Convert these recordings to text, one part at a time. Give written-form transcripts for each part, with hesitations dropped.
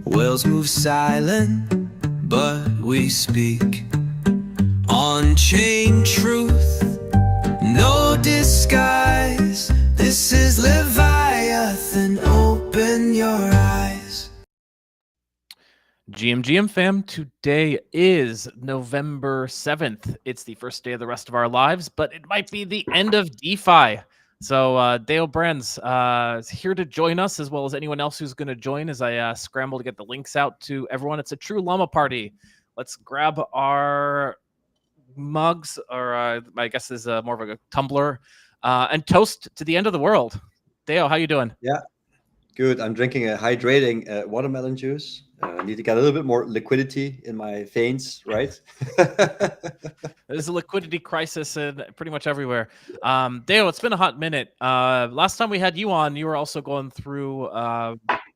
Whales move silent, but we speak. On-chain truth, no disguise. This is Leviathan, open your eyes. GM fam, today is November 7th. It's the first day of the rest of our lives, but it might be the end of DeFi. So DeoBrands is here to join us, as well as anyone else who's going to join as I scramble to get the links out to everyone. It's a true Llama party. Let's grab our mugs, or I guess is more of a tumbler, and toast to the end of the world. Deo, how you doing? Yeah, good. I'm drinking a hydrating watermelon juice. Need to get a little bit more liquidity in my veins, right? There's a liquidity crisis in pretty much everywhere. Deo, it's been a hot minute. Last time we had you on, you were also going through.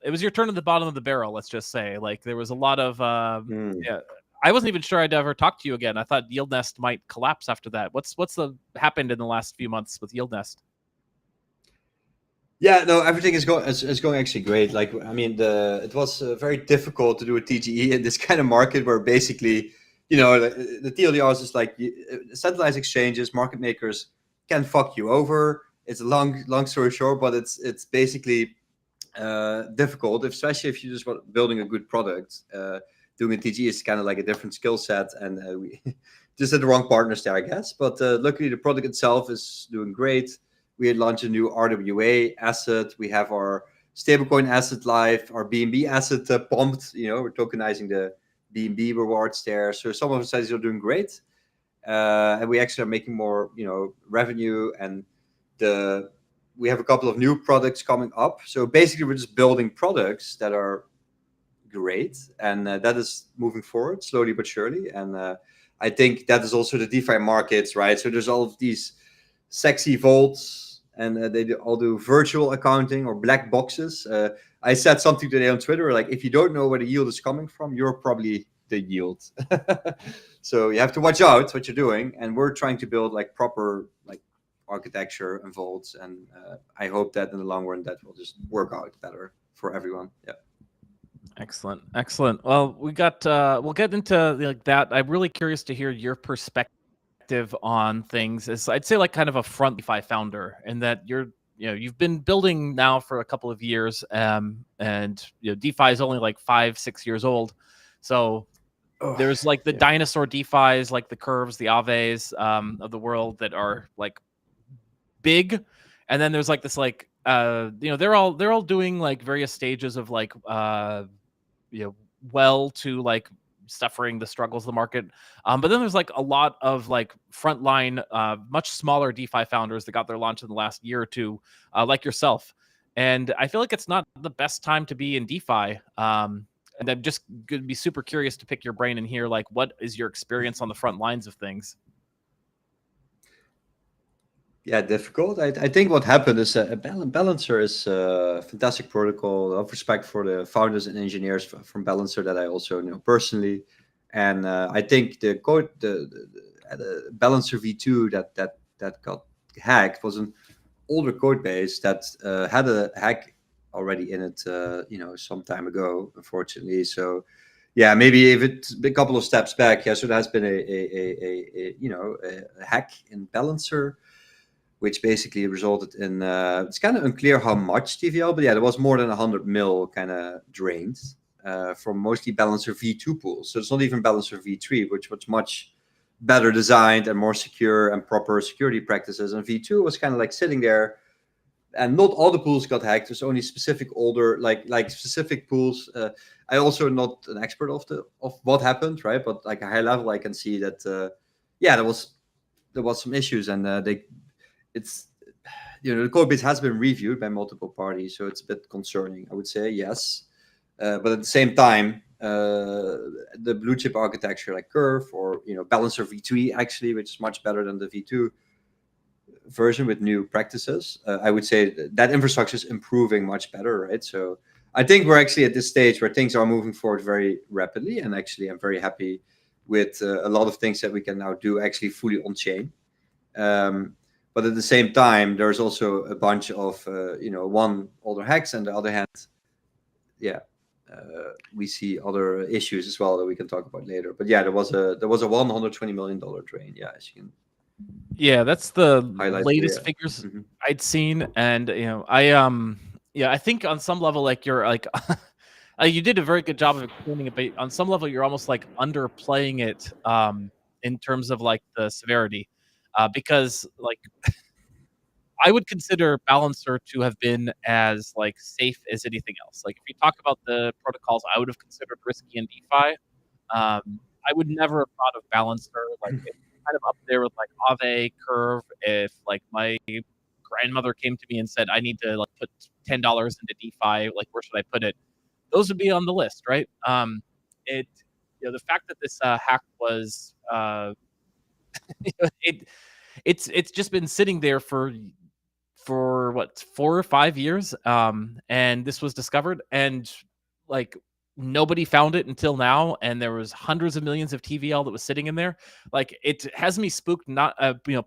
It was your turn at the bottom of the barrel. Let's just say, like there was a lot of. Yeah, I wasn't even sure I'd ever talk to you again. I thought Yield Nest might collapse after that. What's happened in the last few months with Yield Nest? Yeah, no, everything is going actually great. Like, I mean, it was very difficult to do a TGE in this kind of market where basically, the TLDRs is like centralized exchanges, market makers can fuck you over. It's a long story short, but it's basically difficult, especially if you're just building a good product. Doing a TGE is kind of like a different skill set, and we just had the wrong partners there, I guess. But luckily, the product itself is doing great. We had launched a new RWA asset. We have our stablecoin asset live, our BNB asset pumped. We're tokenizing the BNB rewards there. So some of the sites are doing great. And we actually are making more, revenue. And we have a couple of new products coming up. So basically, we're just building products that are great. And that is moving forward slowly but surely. And I think that is also the DeFi markets, right? So there's all of these sexy vaults, and they all do virtual accounting or black boxes. I said something today on Twitter, like, if you don't know where the yield is coming from, you're probably the yield. So you have to watch out what you're doing. And we're trying to build like proper like architecture and vaults. And I hope that in the long run, that will just work out better for everyone. Yeah. Excellent. Well, we'll get into like that. I'm really curious to hear your perspective on things. As I'd say, like kind of a front DeFi founder, and that you've been building now for a couple of years, and DeFi is only like 5-6 years old. So there's like the dinosaur DeFis, like the Curves, the Aves of the world that are like big, and then there's like this like they're all doing like various stages of like well to like suffering the struggles of the market. But then there's like a lot of like frontline, much smaller DeFi founders that got their launch in the last year or two, like yourself. And I feel like it's not the best time to be in DeFi. And I'm just going to be super curious to pick your brain and hear like, what is your experience on the front lines of things? Yeah, difficult. I think what happened is a Balancer is a fantastic protocol. Of respect for the founders and engineers from Balancer that I also know personally, and I think the code, the Balancer V2 that got hacked was an older code base that had a hack already in it, some time ago, unfortunately. So yeah, maybe if it's a couple of steps back, yeah. So there has been a hack in Balancer, which basically resulted in it's kind of unclear how much TVL, but yeah, there was more than 100 mil kind of drained from mostly Balancer V2 pools. So it's not even Balancer V3, which was much better designed and more secure and proper security practices. And V2 was kind of like sitting there, and not all the pools got hacked. There's only specific older, like specific pools. I also am not an expert of what happened, right? But like a high level, I can see that there was some issues, and it's the code base has been reviewed by multiple parties, so it's a bit concerning, I would say. Yes, but at the same time, the blue chip architecture like Curve or Balancer V3 actually, which is much better than the V2 version with new practices, I would say that infrastructure is improving much better, right? So I think we're actually at this stage where things are moving forward very rapidly, and actually I'm very happy with a lot of things that we can now do actually fully on chain. But at the same time, there's also a bunch of one older hacks, and the other hand, we see other issues as well that we can talk about later. But yeah, there was a $120 million drain. Yeah, as you can Yeah, that's the highlight latest here. figures Mhm. I'd seen, and I think on some level, like you're like, you did a very good job of explaining it, but on some level, you're almost like underplaying it, in terms of like the severity, because like I would consider Balancer to have been as like safe as anything else. Like if you talk about the protocols, I would have considered risky in DeFi. I would never have thought of Balancer. Like it's kind of up there with like Aave, Curve. If like my grandmother came to me and said, I need to like put $10 into DeFi, like where should I put it? Those would be on the list, right? It The fact that this hack was it it's just been sitting there for what 4 or 5 years, and this was discovered, and like nobody found it until now, and there was hundreds of millions of tvl that was sitting in there. Like it has me spooked, not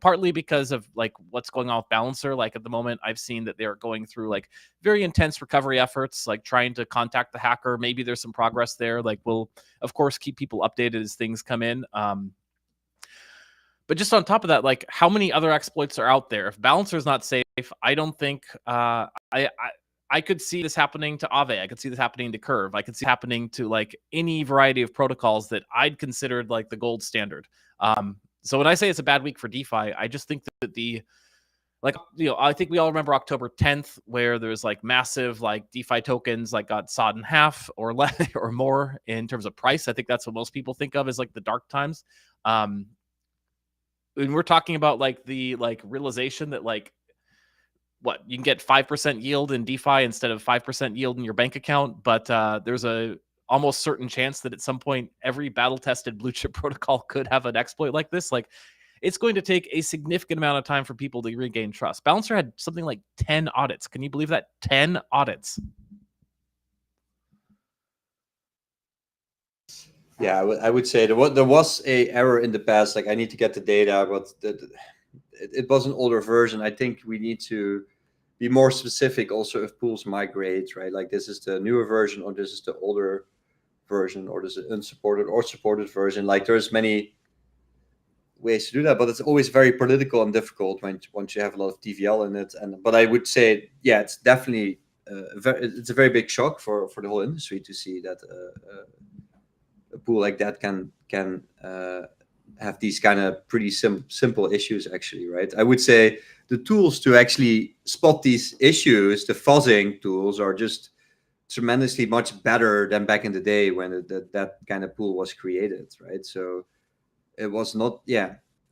partly because of like what's going on with Balancer. Like at the moment I've seen that they're going through like very intense recovery efforts, like trying to contact the hacker. Maybe there's some progress there. Like we'll of course keep people updated as things come in. But just on top of that, like how many other exploits are out there? If Balancer is not safe, I don't think I could see this happening to Aave. I could see this happening to Curve. I could see it happening to like any variety of protocols that I'd considered like the gold standard. So when I say it's a bad week for DeFi, I just think that I think we all remember October 10th, where there's like massive like DeFi tokens like got sawed in half or less or more in terms of price. I think that's what most people think of as like the dark times. When we're talking about like the like realization that like what you can get 5% yield in DeFi instead of 5% yield in your bank account, but there's a almost certain chance that at some point every battle tested blue chip protocol could have an exploit like this. Like it's going to take a significant amount of time for people to regain trust. Balancer had something like 10 audits. Can you believe that? 10 audits. Yeah, I would say there was a error in the past. Like I need to get the data, but it was an older version. I think we need to be more specific also if pools migrate, right? Like this is the newer version, or this is the older version, or this is unsupported or supported version. Like there's many ways to do that, but it's always very political and difficult once you have a lot of TVL in it. But I would say, yeah, it's definitely it's a very big shock for the whole industry to see that a pool like that can have these kind of pretty simple issues actually, right? I would say the tools to actually spot these issues, the fuzzing tools, are just tremendously much better than back in the day when that kind of pool was created, right? So it was not,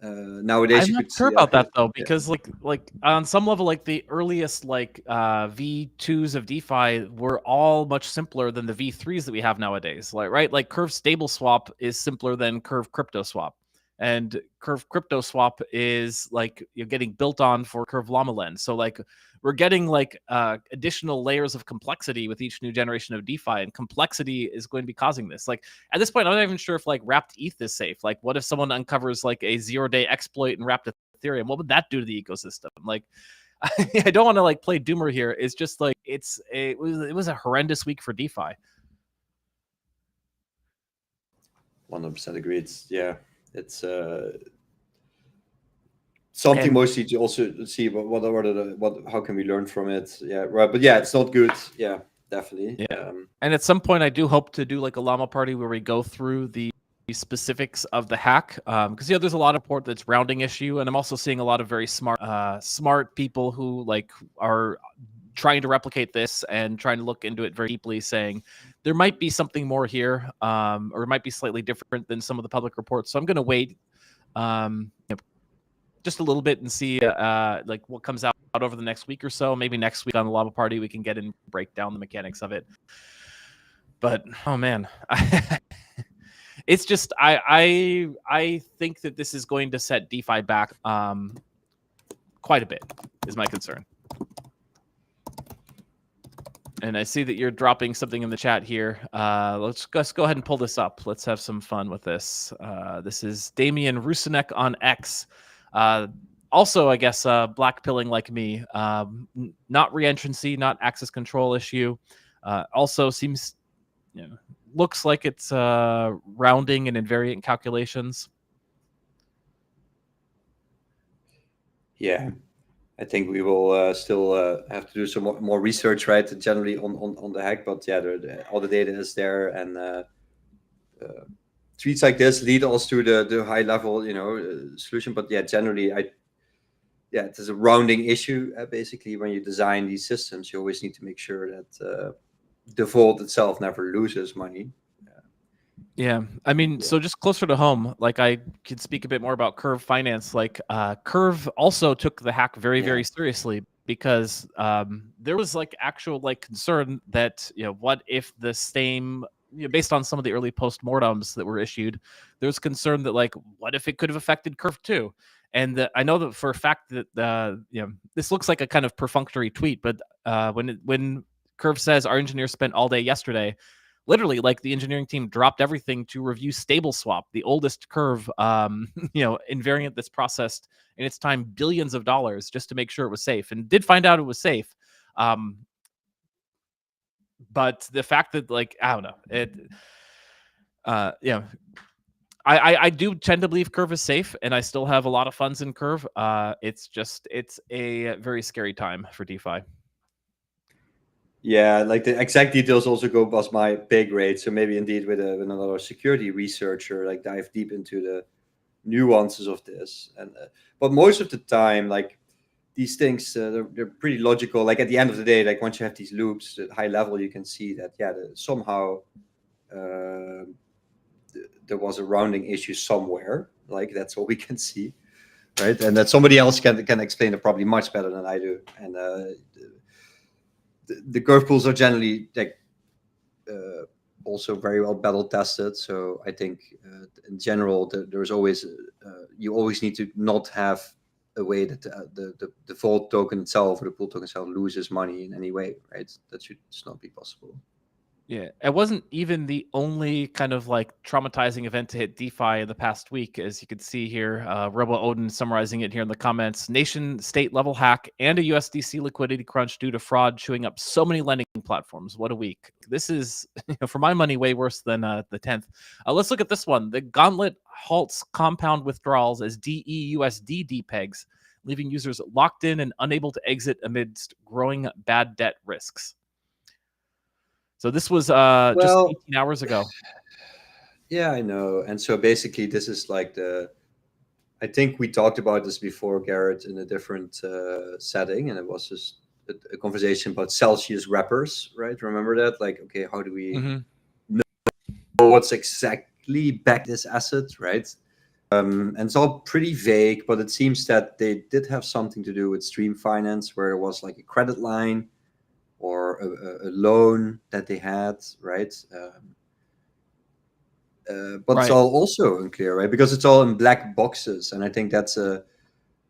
nowadays I'm you not could sure see about that though, yeah. because like on some level, like the earliest like V2s of DeFi were all much simpler than the V3s that we have nowadays. Like right, like Curve Stable Swap is simpler than Curve Crypto Swap, and Curve Crypto Swap is like you're getting built on for Curve Llama Lens. So like we're getting like additional layers of complexity with each new generation of DeFi, and complexity is going to be causing this. Like at this point, I'm not even sure if like wrapped ETH is safe. Like, what if someone uncovers like a 0-day exploit in wrapped Ethereum? What would that do to the ecosystem? Like, I don't want to like play doomer here. It's just like it was a horrendous week for DeFi. 100% agreed. Yeah, it's something mostly to also see how can we learn from it. Yeah, right. But yeah, it's not good. Yeah, definitely. Yeah. And at some point, I do hope to do like a Llama party where we go through the specifics of the hack, because there's a lot of report that's rounding issue, and I'm also seeing a lot of very smart people who like are trying to replicate this and trying to look into it very deeply, saying there might be something more here, or it might be slightly different than some of the public reports. So I'm going to wait just a little bit and see like what comes out over the next week or so. Maybe next week on the Llama party we can get in, break down the mechanics of it. But oh man, it's just I think that this is going to set DeFi back quite a bit, is my concern. And I see that you're dropping something in the chat here. Let's go ahead and pull this up. Let's have some fun with this. This is Damian Rusinek on X. Also, I guess, blackpilling like me. Not reentrancy, not access control issue. Also seems looks like it's rounding and invariant calculations. Yeah, I think we will still have to do some more research, right? Generally on the hack, but yeah, all the data is there, and tweets like this lead us to the high level, solution. But yeah, generally, it is a rounding issue. Basically, when you design these systems, you always need to make sure that the vault itself never loses money. Yeah, I mean, so just closer to home, like I could speak a bit more about Curve Finance. Like Curve also took the hack very, very seriously because there was like actual like concern that what if the same based on some of the early postmortems that were issued, there's concern that like what if it could have affected Curve too. And I know that for a fact that this looks like a kind of perfunctory tweet, but when Curve says our engineers spent all day yesterday, literally like the engineering team dropped everything to review StableSwap, the oldest Curve invariant that's processed in its time billions of dollars just to make sure it was safe, and did find out it was safe. But the fact that like I don't know it I do tend to believe Curve is safe, and I still have a lot of funds in Curve. It's a very scary time for DeFi. Yeah, like the exact details also go past my pay grade. So maybe indeed with another security researcher, like dive deep into the nuances of this. But most of the time, like these things, they're pretty logical. Like at the end of the day, like once you have these loops at high level, you can see that somehow there was a rounding issue somewhere. Like that's all we can see, right? And that somebody else can explain it probably much better than I do. And the curve pools are generally like also very well battle tested. So I think in general, there's always you always need to not have a way that the vault token itself or the pool token itself loses money in any way, right? That should just not be possible. Yeah, it wasn't even the only kind of like traumatizing event to hit DeFi in the past week, as you can see here. Robo Odin summarizing it here in the comments. Nation state level hack and a USDC liquidity crunch due to fraud chewing up so many lending platforms. What a week. This is, for my money, way worse than the 10th. Let's look at this one. The Gauntlet halts compound withdrawals as DEUSD depegs, leaving users locked in and unable to exit amidst growing bad debt risks. So this was just 18 hours ago. Yeah, I know. And so basically, this is like I think we talked about this before, Garrett, in a different setting, and it was just a conversation about Celsius wrappers, right? Remember that? Like, okay, how do we know what's exactly back this asset, right? And it's all pretty vague, but it seems that they did have something to do with stream finance, where it was like a credit line or a loan that they had, right? But it's all also unclear, right? Because it's all in black boxes, and I think that's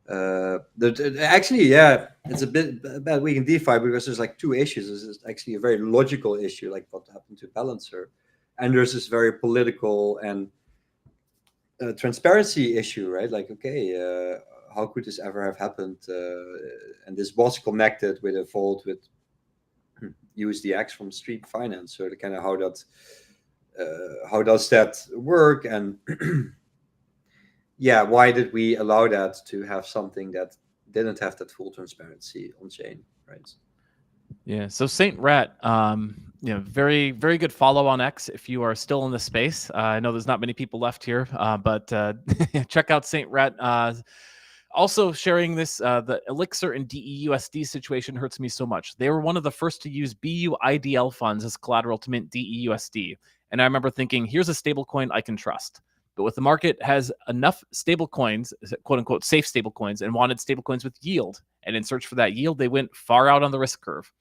actually, yeah, it's a bad week in DeFi because there's like two issues. There's actually a very logical issue, like what happened to Balancer, and there's this very political and transparency issue, right? Like, okay, how could this ever have happened? And this was connected with a vault with USDX from Street Finance. So the kind of how does that work? And yeah, why did we allow that to have something that didn't have that full transparency on chain, right? Yeah. So Saint Rat, very, very good follow on X if you are still in the space. I know there's not many people left here, but check out Saint Rat. Also sharing this, the Elixir and DEUSD situation hurts me so much. They were one of the first to use BUIDL funds as collateral to mint DEUSD. And I remember thinking, here's a stablecoin I can trust. But with the market has enough stable coins, quote unquote, safe stable coins, and wanted stable coins with yield. And in search for that yield, they went far out on the risk curve.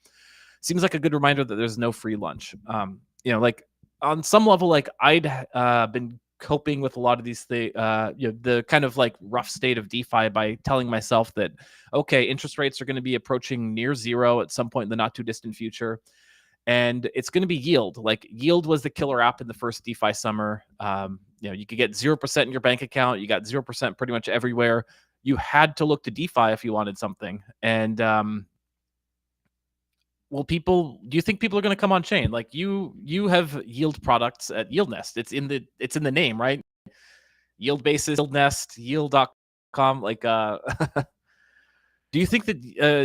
Seems like a good reminder that there's no free lunch. Like on some level, like I'd been coping with a lot of these things, the kind of like rough state of DeFi by telling myself that, okay, interest rates are going to be approaching near zero at some point in the not too distant future. And it's going to be yield. Like yield was the killer app in the first DeFi summer. You could get 0% in your bank account. You got 0% pretty much everywhere. You had to look to DeFi if you wanted something. And do you think people are going to come on chain? Like you have yield products at YieldNest. It's in the name, right? Yield basis, yield nest, yield.com. Like, do you think that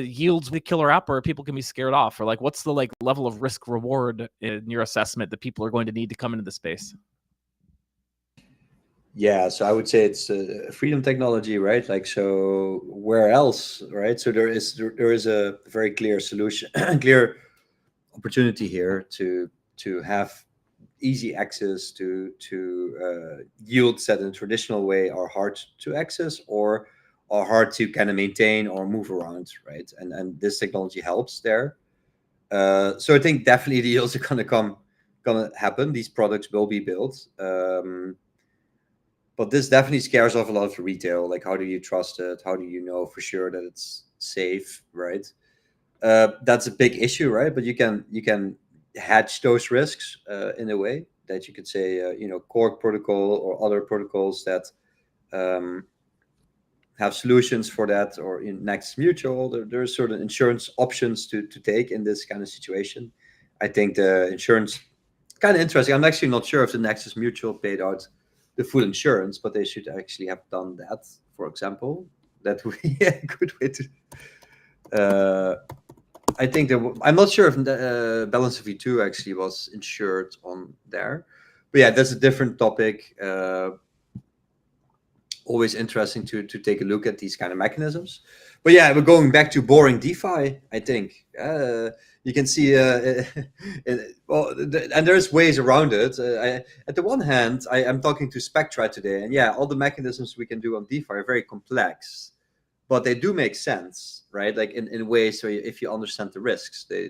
yields the killer app, or people can be scared off, or like what's the like level of risk reward in your assessment that people are going to need to come into the space? Yeah, so I would say it's freedom technology, right? Like, so where else, right? So there is a very clear solution, clear opportunity here to have easy access to yields that in a traditional way are hard to access or are hard to kind of maintain or move around, right? And this technology helps there. So I think definitely the yields are gonna happen. These products will be built. But this definitely scares off a lot of retail. Like, how do you trust it? How do you know for sure that it's safe, right? That's a big issue, right? But you can hedge those risks in a way that you could say, Cork protocol or other protocols that have solutions for that, or in Nexus Mutual, there's certain insurance options to take in this kind of situation. I think the insurance kind of interesting. I'm actually not sure if the Nexus Mutual paid out the full insurance, but they should actually have done that, for example. That would be a good way to. I think I'm not sure if the Balancer V2 actually was insured on there, but yeah, that's a different topic. Always interesting to take a look at these kind of mechanisms. But yeah, we're going back to boring DeFi. I think you can see, and there's ways around it. At the one hand, I'm talking to Spectra today, and yeah, all the mechanisms we can do on DeFi are very complex, but they do make sense, right? Like in ways, so if you understand the risks, they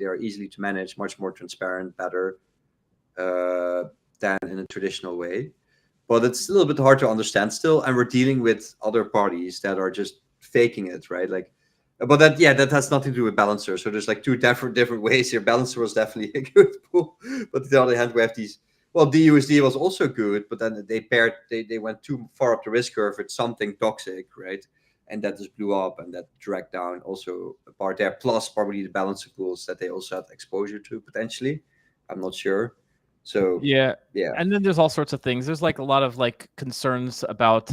are easily to manage, much more transparent, better than in a traditional way. But it's a little bit hard to understand still, and we're dealing with other parties that are just faking it, right? Like, but that has nothing to do with Balancer. So there's like two different ways here. Balancer was definitely a good pool, but on the other hand, we have these. Well, DUSD was also good, but then they went too far up the risk curve with something toxic, right? And that just blew up, and that dragged down also a part there. Plus, probably the Balancer pools that they also had exposure to potentially. I'm not sure. So yeah. Yeah. And then there's all sorts of things. There's like a lot of like concerns about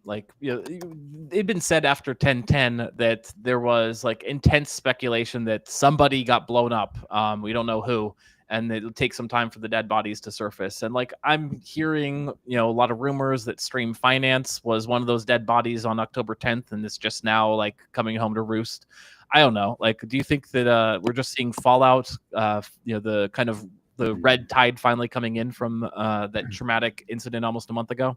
like, it'd been said after 1010 that there was like intense speculation that somebody got blown up. We don't know who, and it'll take some time for the dead bodies to surface. And like I'm hearing, a lot of rumors that Stream Finance was one of those dead bodies on October 10th, and it's just now like coming home to roost. I don't know. Like, do you think that we're just seeing fallout? The kind of the red tide finally coming in from that traumatic incident almost a month ago?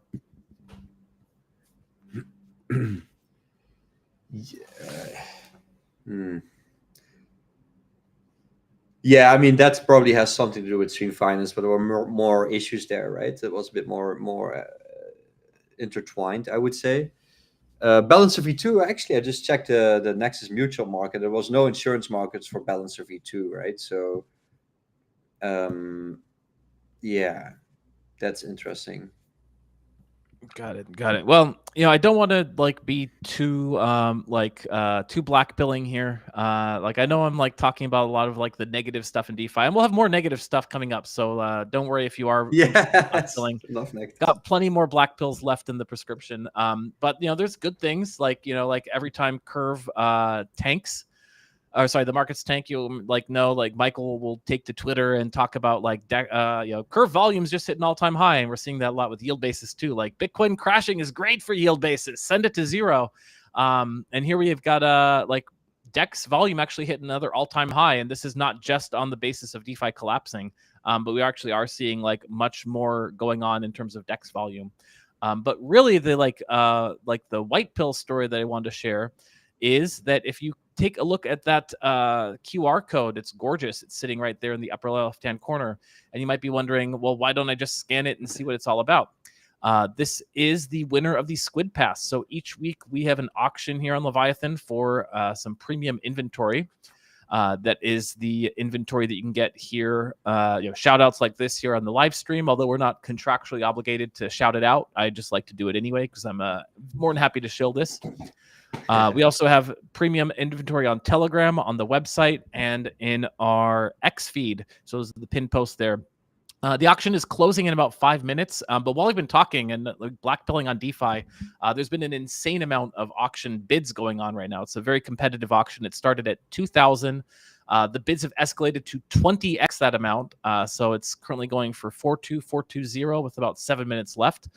Yeah, I mean that probably has something to do with Stream Finance, but there were more issues there, right? It was a bit more intertwined, I would say. Balancer V2, actually, I just checked the Nexus Mutual market. There was no insurance markets for Balancer V2, right? So, yeah, that's interesting. Got it. Well, I don't want to like be too too blackpilling here. Like I know I'm like talking about a lot of like the negative stuff in DeFi, and we'll have more negative stuff coming up. So don't worry if you are blackpilling. Got plenty more black pills left in the prescription. But there's good things like like every time Curve tanks. Or sorry, the markets tank, you'll know Michael will take to Twitter and talk about Curve volumes just hit an all-time high, and we're seeing that a lot with yield basis too. Like Bitcoin crashing is great for yield basis, send it to zero. And here we have got DEX volume actually hit another all-time high, and this is not just on the basis of DeFi collapsing, but we actually are seeing much more going on in terms of DEX volume. But really, the the white pill story that I wanted to share is that if you take a look at that QR code, it's gorgeous. It's sitting right there in the upper left-hand corner. And you might be wondering, well, why don't I just scan it and see what it's all about? This is the winner of the Squid Pass. So each week we have an auction here on Leviathan for some premium inventory. That is the inventory that you can get here. Shout outs like this here on the live stream, although we're not contractually obligated to shout it out. I just like to do it anyway because I'm more than happy to shill this. We also have premium inventory on Telegram, on the website, and in our X feed. So those are the pin posts there. The auction is closing in about 5 minutes, but while we've been talking and blackpilling on DeFi, there's been an insane amount of auction bids going on right now. It's a very competitive auction. It started at 2,000. The bids have escalated to 20x that amount, so it's currently going for 42420 with about 7 minutes left.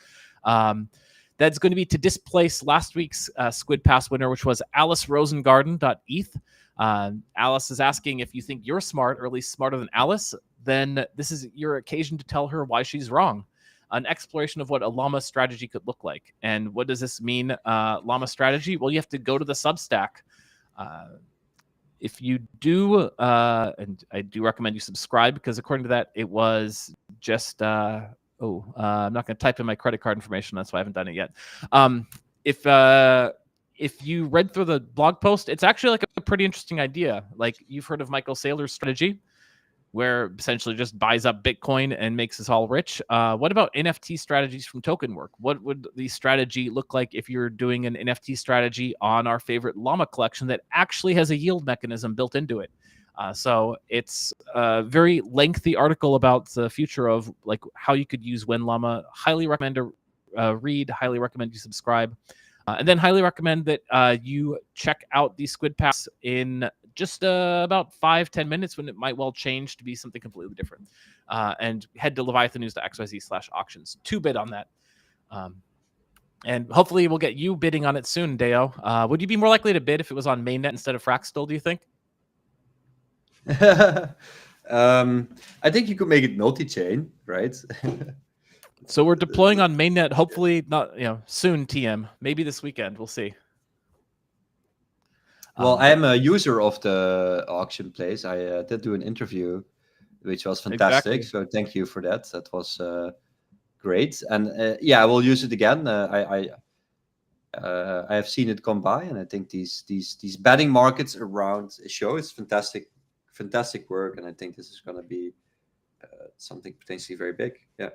That's going to be to displace last week's Squid Pass winner, which was Alice Rosengarden.eth. Alice is asking if you think you're smart, or at least smarter than Alice, then this is your occasion to tell her why she's wrong. An exploration of what a Llama strategy could look like. And what does this mean, Llama strategy? Well, you have to go to the Substack. If you do, and I do recommend you subscribe, because according to that, it was just... I'm not going to type in my credit card information. That's why I haven't done it yet. If you read through the blog post, it's actually like a pretty interesting idea. Like, you've heard of Michael Saylor's strategy, where essentially just buys up Bitcoin and makes us all rich. What about NFT strategies from Token Work? What would the strategy look like if you're doing an NFT strategy on our favorite Llama collection that actually has a yield mechanism built into it? So it's a very lengthy article about the future of like how you could use When Llama. Highly recommend to read. Highly recommend you subscribe. And then highly recommend that you check out the Squid Pass in just about 5-10 minutes, when it might well change to be something completely different. And head to leviathannews.xyz/auctions to bid on that. And hopefully we'll get you bidding on it soon, Deo. Would you be more likely to bid if it was on mainnet instead of Fraxtal, do you think? I think you could make it multi-chain, right? So we're deploying on mainnet, hopefully not, soon, TM. Maybe this weekend. We'll see. Well, I am a user of the auction place. I did do an interview, which was fantastic. Exactly. So thank you for that. That was great. And I will use it again. I have seen it come by, and I think these betting markets around a show is fantastic work. And I think this is going to be something potentially very big. Yeah.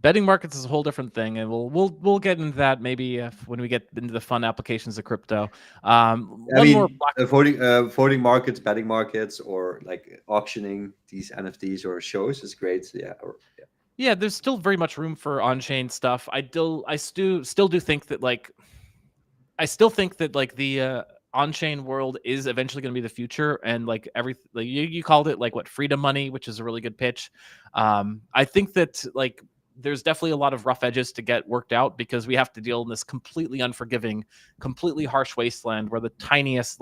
Betting markets is a whole different thing, and we'll get into that maybe when we get into the fun applications of crypto. Voting markets, betting markets, or like auctioning these NFTs or shows is great. Yeah, there's still very much room for on-chain stuff. I still do think that the on-chain world is eventually going to be the future, and you called it freedom money, which is a really good pitch. I think that there's definitely a lot of rough edges to get worked out, because we have to deal in this completely unforgiving, completely harsh wasteland where the tiniest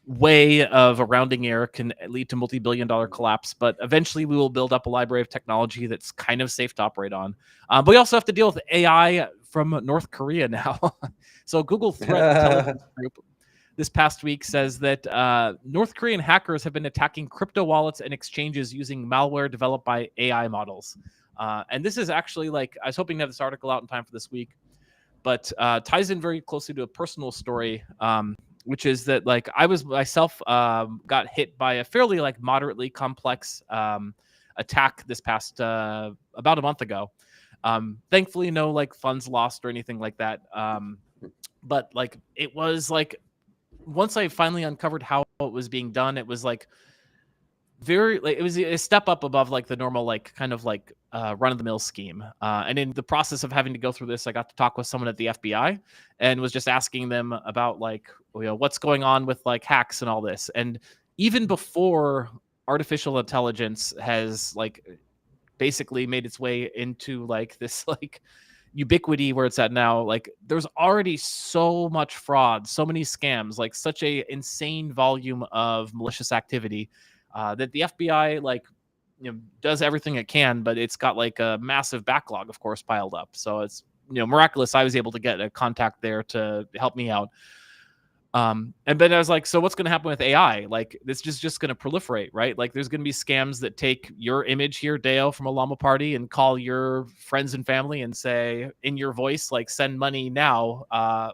way of a rounding error can lead to multi-billion-dollar collapse. But eventually we will build up a library of technology that's kind of safe to operate on. But we also have to deal with AI from North Korea now. So Google Threat Intelligence Group this past week says that North Korean hackers have been attacking crypto wallets and exchanges using malware developed by AI models. And this is actually I was hoping to have this article out in time for this week, but ties in very closely to a personal story, which is that I was myself got hit by a fairly moderately complex attack this past about a month ago. Thankfully, no funds lost or anything like that. But it was once I finally uncovered how it was being done, it was it was a step up above the normal run-of-the-mill scheme. And in the process of having to go through this, I got to talk with someone at the FBI and was just asking them about what's going on with hacks and all this. And even before artificial intelligence has basically made its way into this ubiquity where it's at now, there's already so much fraud, so many scams, such a insane volume of malicious activity that the FBI does everything it can, but it's got a massive backlog, of course, piled up. So it's miraculous I was able to get a contact there to help me out. And then I was like, so what's going to happen with AI? Like, this is just going to proliferate, right? Like, there's going to be scams that take your image here, Deo, from a llama party, and call your friends and family and say in your voice, like, send money now,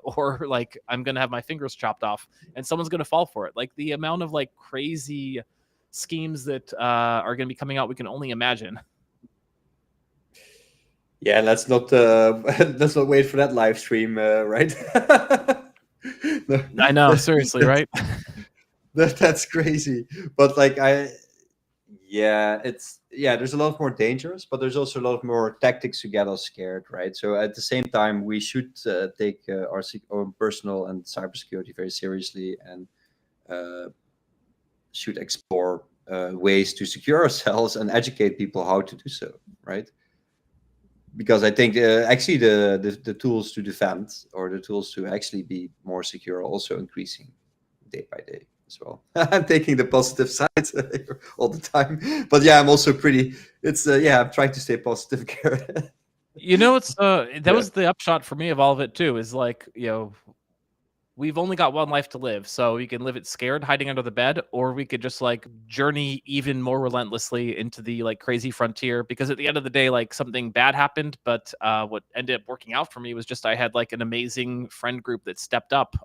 or like, I'm going to have my fingers chopped off, and someone's going to fall for it. Like, the amount of like crazy schemes that are going to be coming out, we can only imagine. Yeah, let's not let's not wait for that live stream, right? No, I know, seriously, right? that's crazy. But like there's a lot more dangers, but there's also a lot more tactics to get us scared, right? So at the same time, we should take our own personal and cybersecurity very seriously, and should explore ways to secure ourselves and educate people how to do so, right? Because I think actually the tools to defend, or the tools to actually be more secure, are also increasing day by day as well. I'm taking the positive side all the time, but yeah, I'm also pretty. It's I'm trying to stay positive, Garrett. You know, it's that Yeah. was the upshot for me of all of it too. Is like, we've only got one life to live, so we can live it scared, hiding under the bed, or we could just like journey even more relentlessly into the like crazy frontier. Because at the end of the day, like, something bad happened, but what ended up working out for me was just I had like an amazing friend group that stepped up.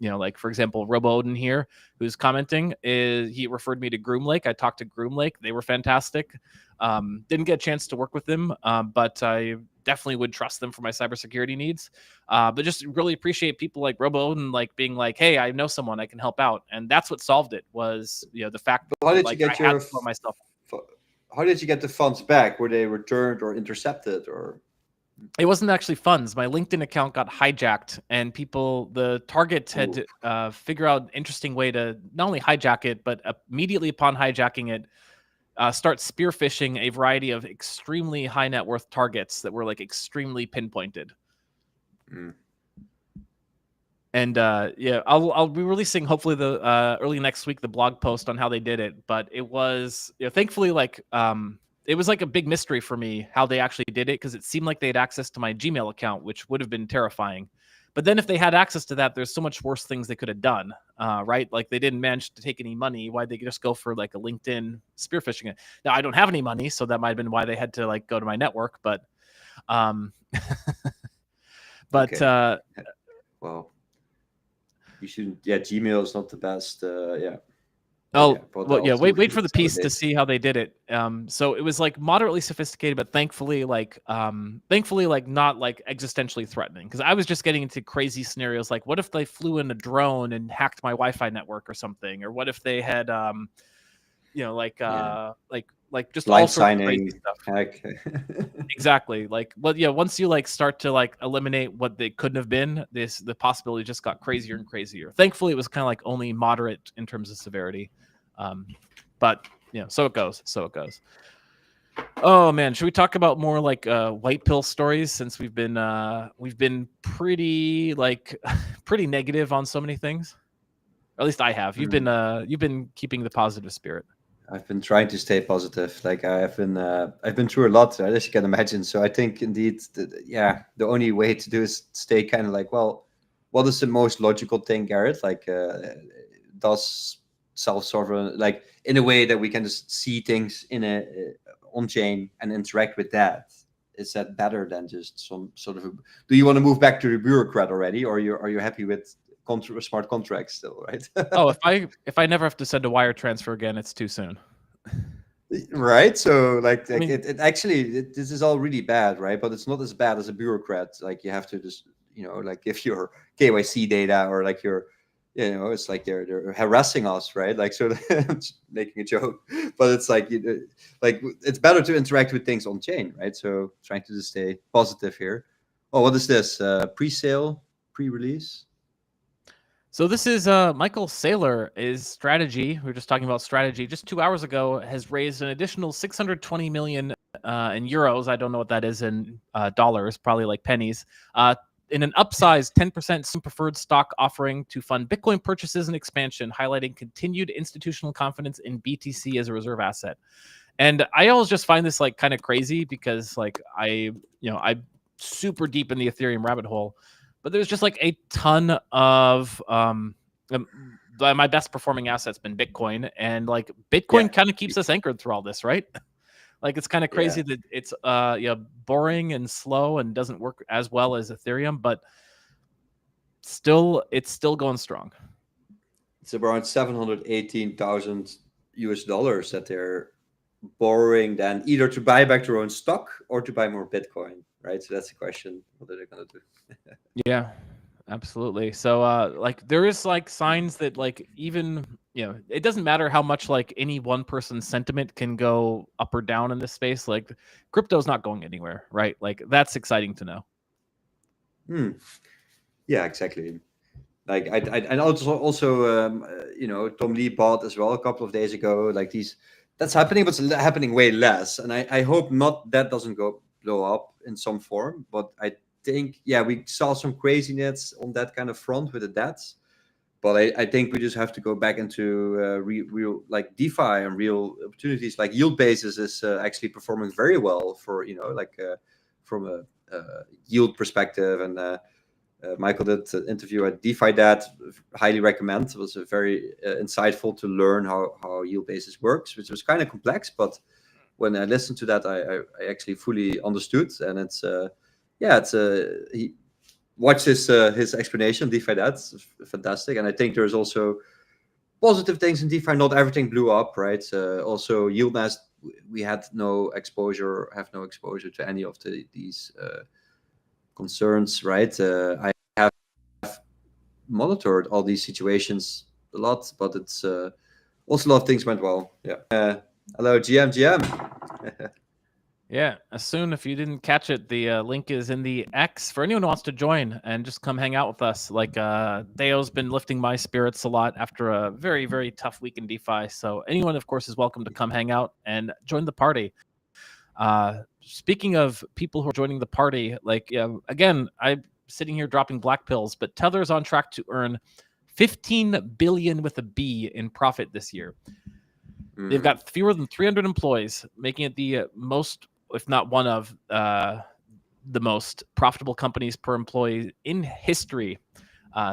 Like, for example, Robo Odin here, who's commenting, he referred me to Groom Lake. I talked to Groom Lake; they were fantastic. Didn't get a chance to work with them, but I definitely would trust them for my cybersecurity needs. But just really appreciate people like Robo and like being like, hey, I know someone, I can help out. And that's what solved it, was, the fact How that did you like get I had your to throw myself. how did you get the funds back? Were they returned or intercepted, or? It wasn't actually funds. My LinkedIn account got hijacked, and the targets had to figure out an interesting way to not only hijack it, but immediately upon hijacking it, start spearphishing a variety of extremely high net worth targets that were like extremely pinpointed. Mm. And I'll be releasing hopefully the early next week the blog post on how they did it. But it was thankfully like it was like a big mystery for me how they actually did it, because it seemed like they had access to my Gmail account, which would have been terrifying. But then if they had access to that, there's so much worse things they could have done, right? Like, they didn't manage to take any money. Why'd they just go for like a LinkedIn spearphishing it? Now, I don't have any money, so that might have been why they had to like go to my network. But Okay. Well, you shouldn't. Yeah, Gmail is not the best. Wait for the piece to see how they did it. So it was like moderately sophisticated, but thankfully not like existentially threatening. Because I was just getting into crazy scenarios, like what if they flew in a drone and hacked my Wi-Fi network or something, or what if they had like just blind all sorts of signing crazy stuff. hack. Exactly. Like, well, yeah, once you like start to like eliminate what they couldn't have been, the possibility just got crazier and crazier. Thankfully, it was kind of like only moderate in terms of severity. But so it goes. Oh man, should we talk about more like white pill stories, since we've been pretty like pretty negative on so many things? Or at least I have. You've been keeping the positive spirit. I've been trying to stay positive. Like I've been through a lot, right, as you can imagine. So I think indeed, the only way to do is stay kind of like, well, what is the most logical thing, Garrett? Like, does self-sovereign, like in a way that we can just see things in a on chain and interact with that? Is that better than just some sort of? Do you want to move back to the bureaucrat already, or are you happy with smart contracts still, right? Oh, if I never have to send a wire transfer again, it's too soon. Right, so like I mean, it actually this is all really bad, right? But it's not as bad as a bureaucrat. Like you have to just like give your KYC data, or like your it's like they're harassing us, right? Like, so making a joke, but it's like like it's better to interact with things on chain, right? So trying to just stay positive here. Oh, what is this? Pre-sale, pre-release? so this is Michael Saylor. Is Strategy. We were just talking about Strategy. Just 2 hours ago, has raised an additional 620 million in euros. I don't know what that is in dollars. Probably like pennies. In an upsized 10% preferred stock offering to fund Bitcoin purchases and expansion, highlighting continued institutional confidence in BTC as a reserve asset. And I always just find this like kind of crazy, because like I'm super deep in the Ethereum rabbit hole. but there's just like a ton of my best performing asset's been Bitcoin, and like Bitcoin kind of keeps us anchored through all this, right? Like it's kind of crazy that it's boring and slow and doesn't work as well as Ethereum, but it's still going strong. It's around $718,000 that they're borrowing then either to buy back their own stock or to buy more Bitcoin, right? So that's the question. What are they going to do? Yeah, absolutely. So like there is like signs that like even, it doesn't matter how much like any one person's sentiment can go up or down in this space. Like crypto's not going anywhere, right? Like that's exciting to know. Yeah, exactly. Like and also Tom Lee bought as well a couple of days ago. Like that's happening, but it's happening way less. And I hope not that doesn't blow up in some form. But I think we saw some craziness on that kind of front with the debts. But I think we just have to go back into real like DeFi and real opportunities. Like yield basis is actually performing very well for from a yield perspective. And Michael did an interview at DeFi that highly recommend. It was a very insightful to learn how yield basis works, which was kind of complex. But when I listened to that, I actually fully understood. And it's he watched his explanation. DeFi that's fantastic. And I think there's also positive things in DeFi. Not everything blew up, right? Also, YieldNest, we have no exposure to any of these concerns, right? I have monitored all these situations a lot, but it's also a lot of things went well. Hello, GM. Yeah, as soon, if you didn't catch it, the link is in the X for anyone who wants to join and just come hang out with us. Like Deo's been lifting my spirits a lot after a very, very tough week in DeFi. So anyone, of course, is welcome to come hang out and join the party. Speaking of people who are joining the party, like again, I'm sitting here dropping black pills, but Tether is on track to earn 15 billion with a B in profit this year. They've got fewer than 300 employees, making it the most, if not one of the most profitable companies per employee in history.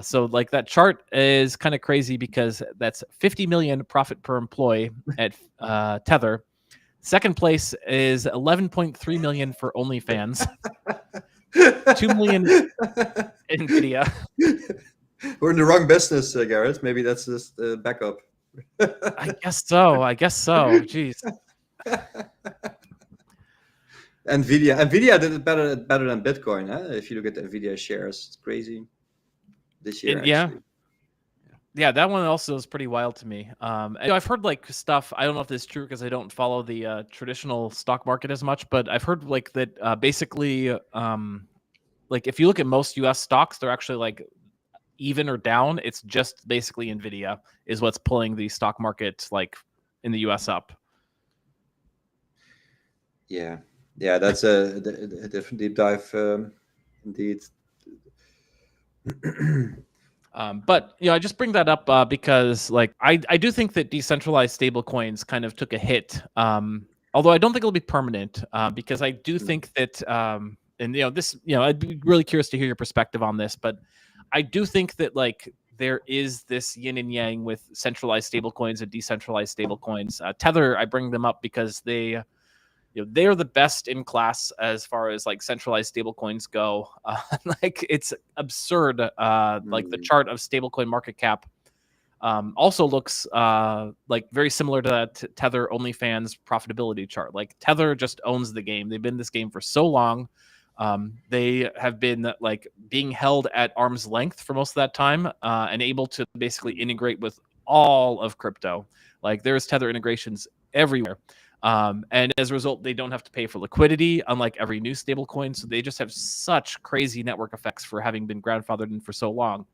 So like that chart is kind of crazy because that's 50 million profit per employee at Tether. Second place is 11.3 million for OnlyFans. 2 million Nvidia. We're in the wrong business, Garrett. Maybe that's just backup. I guess so. Jeez. Nvidia did it better than Bitcoin. Huh? If you look at the Nvidia shares, it's crazy this year. Yeah, that one also is pretty wild to me. I've heard like stuff. I don't know if this is true because I don't follow the traditional stock market as much, but I've heard like that basically, like if you look at most U.S. stocks, they're actually like even or down. It's just basically Nvidia is what's pulling the stock market like in the U.S. up. Yeah, that's a different deep dive, indeed. But I just bring that up because like I do think that decentralized stablecoins kind of took a hit. Although I don't think it'll be permanent because I do think that and this I'd be really curious to hear your perspective on this, but I do think that like there is this yin and yang with centralized stablecoins and decentralized stablecoins. Tether, I bring them up because they're the best in class as far as like centralized stablecoins go. Like it's absurd. Like the chart of stablecoin market cap also looks like very similar to that Tether OnlyFans profitability chart. Like Tether just owns the game. They've been in this game for so long. They have been like being held at arm's length for most of that time and able to basically integrate with all of crypto. Like there's Tether integrations everywhere. And as a result, they don't have to pay for liquidity, unlike every new stable coin. So they just have such crazy network effects for having been grandfathered in for so long.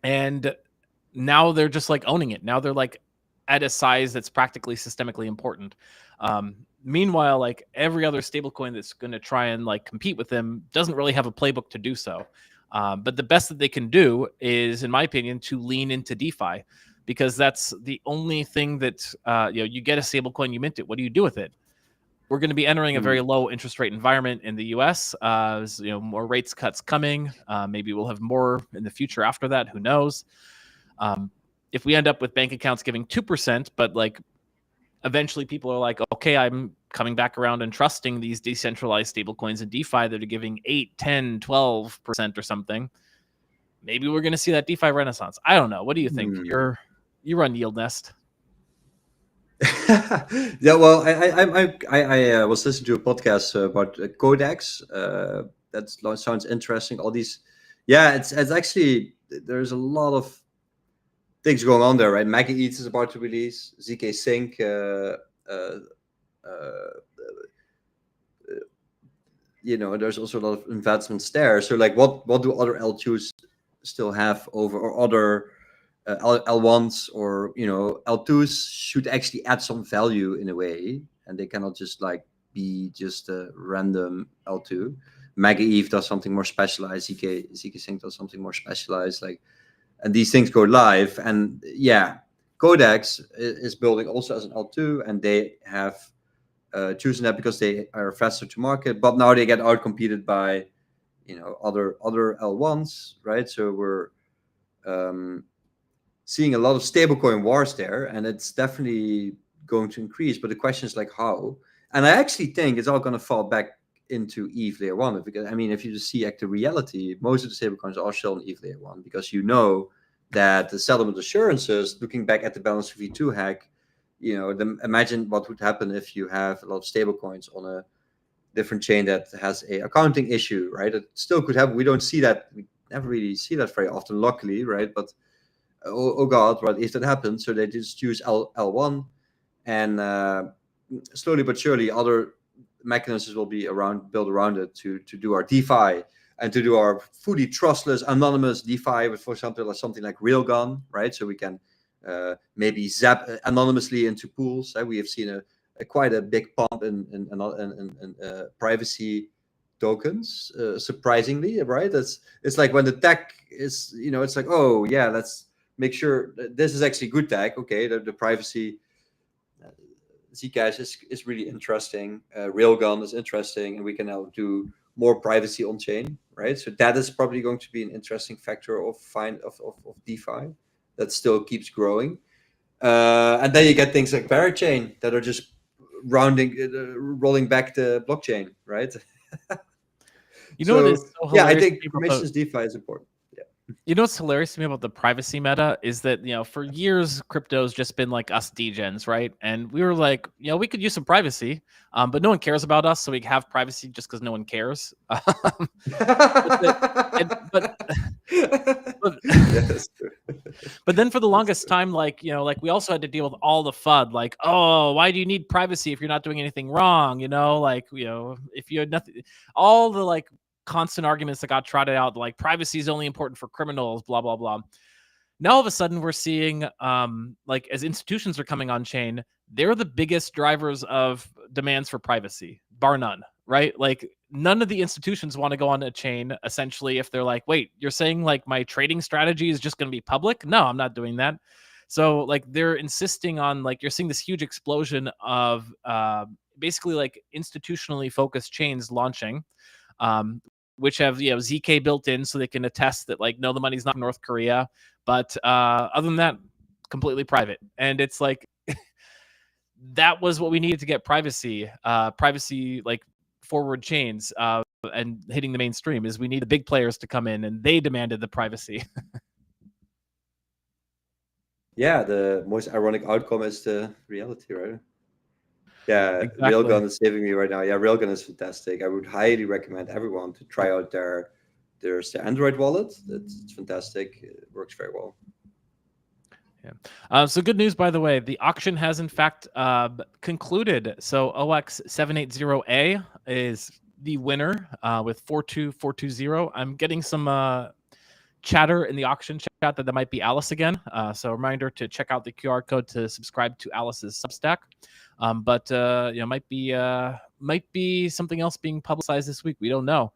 And now they're just like owning it. Now they're like at a size that's practically systemically important. Meanwhile, like every other stablecoin that's going to try and like compete with them doesn't really have a playbook to do so. But the best that they can do is, in my opinion, to lean into DeFi, because that's the only thing that you get a stablecoin, you mint it. What do you do with it? we're going to be entering a very low interest rate environment in the U.S. More rates cuts coming. Maybe we'll have more in the future after that. Who knows? If we end up with bank accounts giving 2%, but like eventually people are like, okay, I'm coming back around and trusting these decentralized stablecoins and DeFi that are giving 8, 10, 12% or something. Maybe we're going to see that DeFi renaissance. I don't know. What do you think? You run Yield Nest. Yeah, well, I was listening to a podcast about Codex. That sounds interesting. All these, yeah, it's actually, there's a lot of things going on there, right? Mega Eats is about to release ZK Sync. There's also a lot of investments there. So, like, what do other L2s still have over, or other L1s, or L2s should actually add some value in a way, and they cannot just like be just a random L2. Mega Eve does something more specialized. ZK Sync does something more specialized. Like, and these things go live, and yeah, Codex is building also as an L2, and they have chosen that because they are faster to market. But now they get outcompeted by other L1s, right? So we're seeing a lot of stablecoin wars there, and it's definitely going to increase. But the question is like how, and I actually think it's all going to fall back into ETH layer 1, because I mean, if you just see the reality, most of the stablecoins are still in ETH layer 1, because that the settlement assurances, looking back at the balance of V2 hack, imagine what would happen if you have a lot of stablecoins on a different chain that has a accounting issue, right? It still could happen. We don't see that. We never really see that very often, luckily, right? But oh God, what if that happens? So they just use L1, and slowly but surely other mechanisms will be built around it to do our DeFi and to do our fully trustless, anonymous DeFi with, for example, something like Railgun, right? So we can maybe zap anonymously into pools. We have seen quite a big pump in privacy tokens, surprisingly, right? It's like when the tech is, it's like, oh yeah, let's make sure that this is actually good tech. Okay, the privacy Zcash is really interesting. Railgun is interesting, and we can now do more privacy on chain, right? So that is probably going to be an interesting factor of DeFi that still keeps growing. And then you get things like Parachain that are just rolling back the blockchain, right? What is so hilarious? Yeah, I think permissionless DeFi is important. What's hilarious to me about the privacy meta is that, for years, crypto's just been like us degens, right? And we were like, we could use some privacy, but no one cares about us, so we have privacy just because no one cares. But then for the longest time, we also had to deal with all the FUD, like, oh, why do you need privacy if you're not doing anything wrong? If you had nothing, all the constant arguments that got trotted out, like privacy is only important for criminals, blah blah blah. Now all of a sudden we're seeing as institutions are coming on chain, they're the biggest drivers of demands for privacy, bar none, right? Like, none of the institutions want to go on a chain, essentially, if they're like, wait, you're saying like my trading strategy is just going to be public? No, I'm not doing that. So they're insisting on, you're seeing this huge explosion of basically institutionally focused chains launching, which have ZK built in, so they can attest that no, the money's not in North Korea, but other than that, completely private. And it's like that was what we needed to get privacy forward chains and hitting the mainstream, is we need the big players to come in, and they demanded the privacy. Yeah, the most ironic outcome is the reality, right? Yeah, Exactly. Railgun is saving me right now. Yeah, Railgun is fantastic. I would highly recommend everyone to try out their Android wallet. It's fantastic. It works very well. Yeah. So good news, by the way. The auction has in fact concluded. So OX780A is the winner with 42420. I'm getting some chatter in the auction chat that might be Alice again. So a reminder to check out the QR code to subscribe to Alice's Substack. But might be something else being publicized this week. We don't know.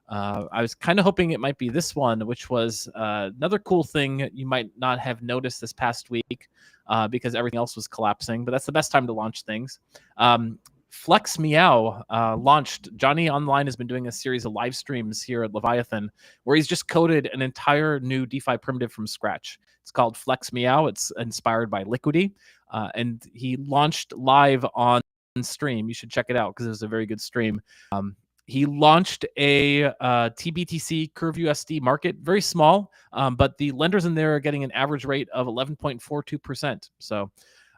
I was kind of hoping it might be this one, which was another cool thing you might not have noticed this past week because everything else was collapsing. But that's the best time to launch things. Flex Meow launched. Johnny Online has been doing a series of live streams here at Leviathan where he's just coded an entire new DeFi primitive from scratch. It's called Flex Meow. It's inspired by Liquidity, and he launched live on stream. You should check it out because it was a very good stream. He launched a TBTC Curve USD market, very small, but the lenders in there are getting an average rate of 11.42%. So,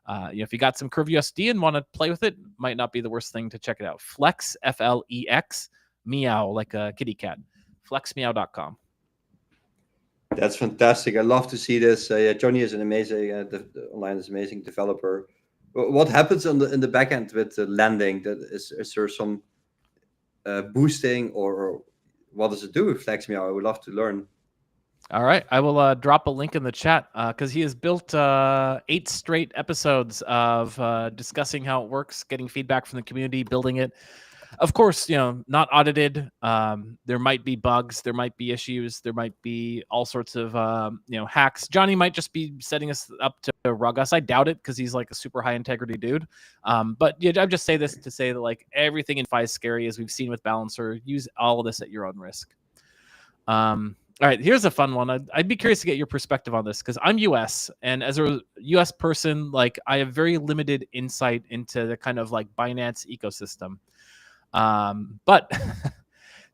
if you got some Curve USD and want to play with it, might not be the worst thing to check it out. Flex, Flex, meow, like a kitty cat. Flexmeow.com. That's fantastic. I love to see this. Johnny is an amazing online is amazing developer. What happens in the back end with lending? Is there some boosting, or what does it do with FlexMeow? I would love to learn. All right, I will drop a link in the chat because he has built 8 straight episodes of discussing how it works, getting feedback from the community, building it. Of course, not audited. There might be bugs, there might be issues, there might be all sorts of hacks. Johnny might just be setting us up to rug us. I doubt it because he's like a super high integrity dude. But yeah, I just say this to say that like everything in DeFi is scary, as we've seen with Balancer. Use all of this at your own risk. All right, here's a fun one. I'd be curious to get your perspective on this because I'm US, and as a US person, like I have very limited insight into the kind of like Binance ecosystem. But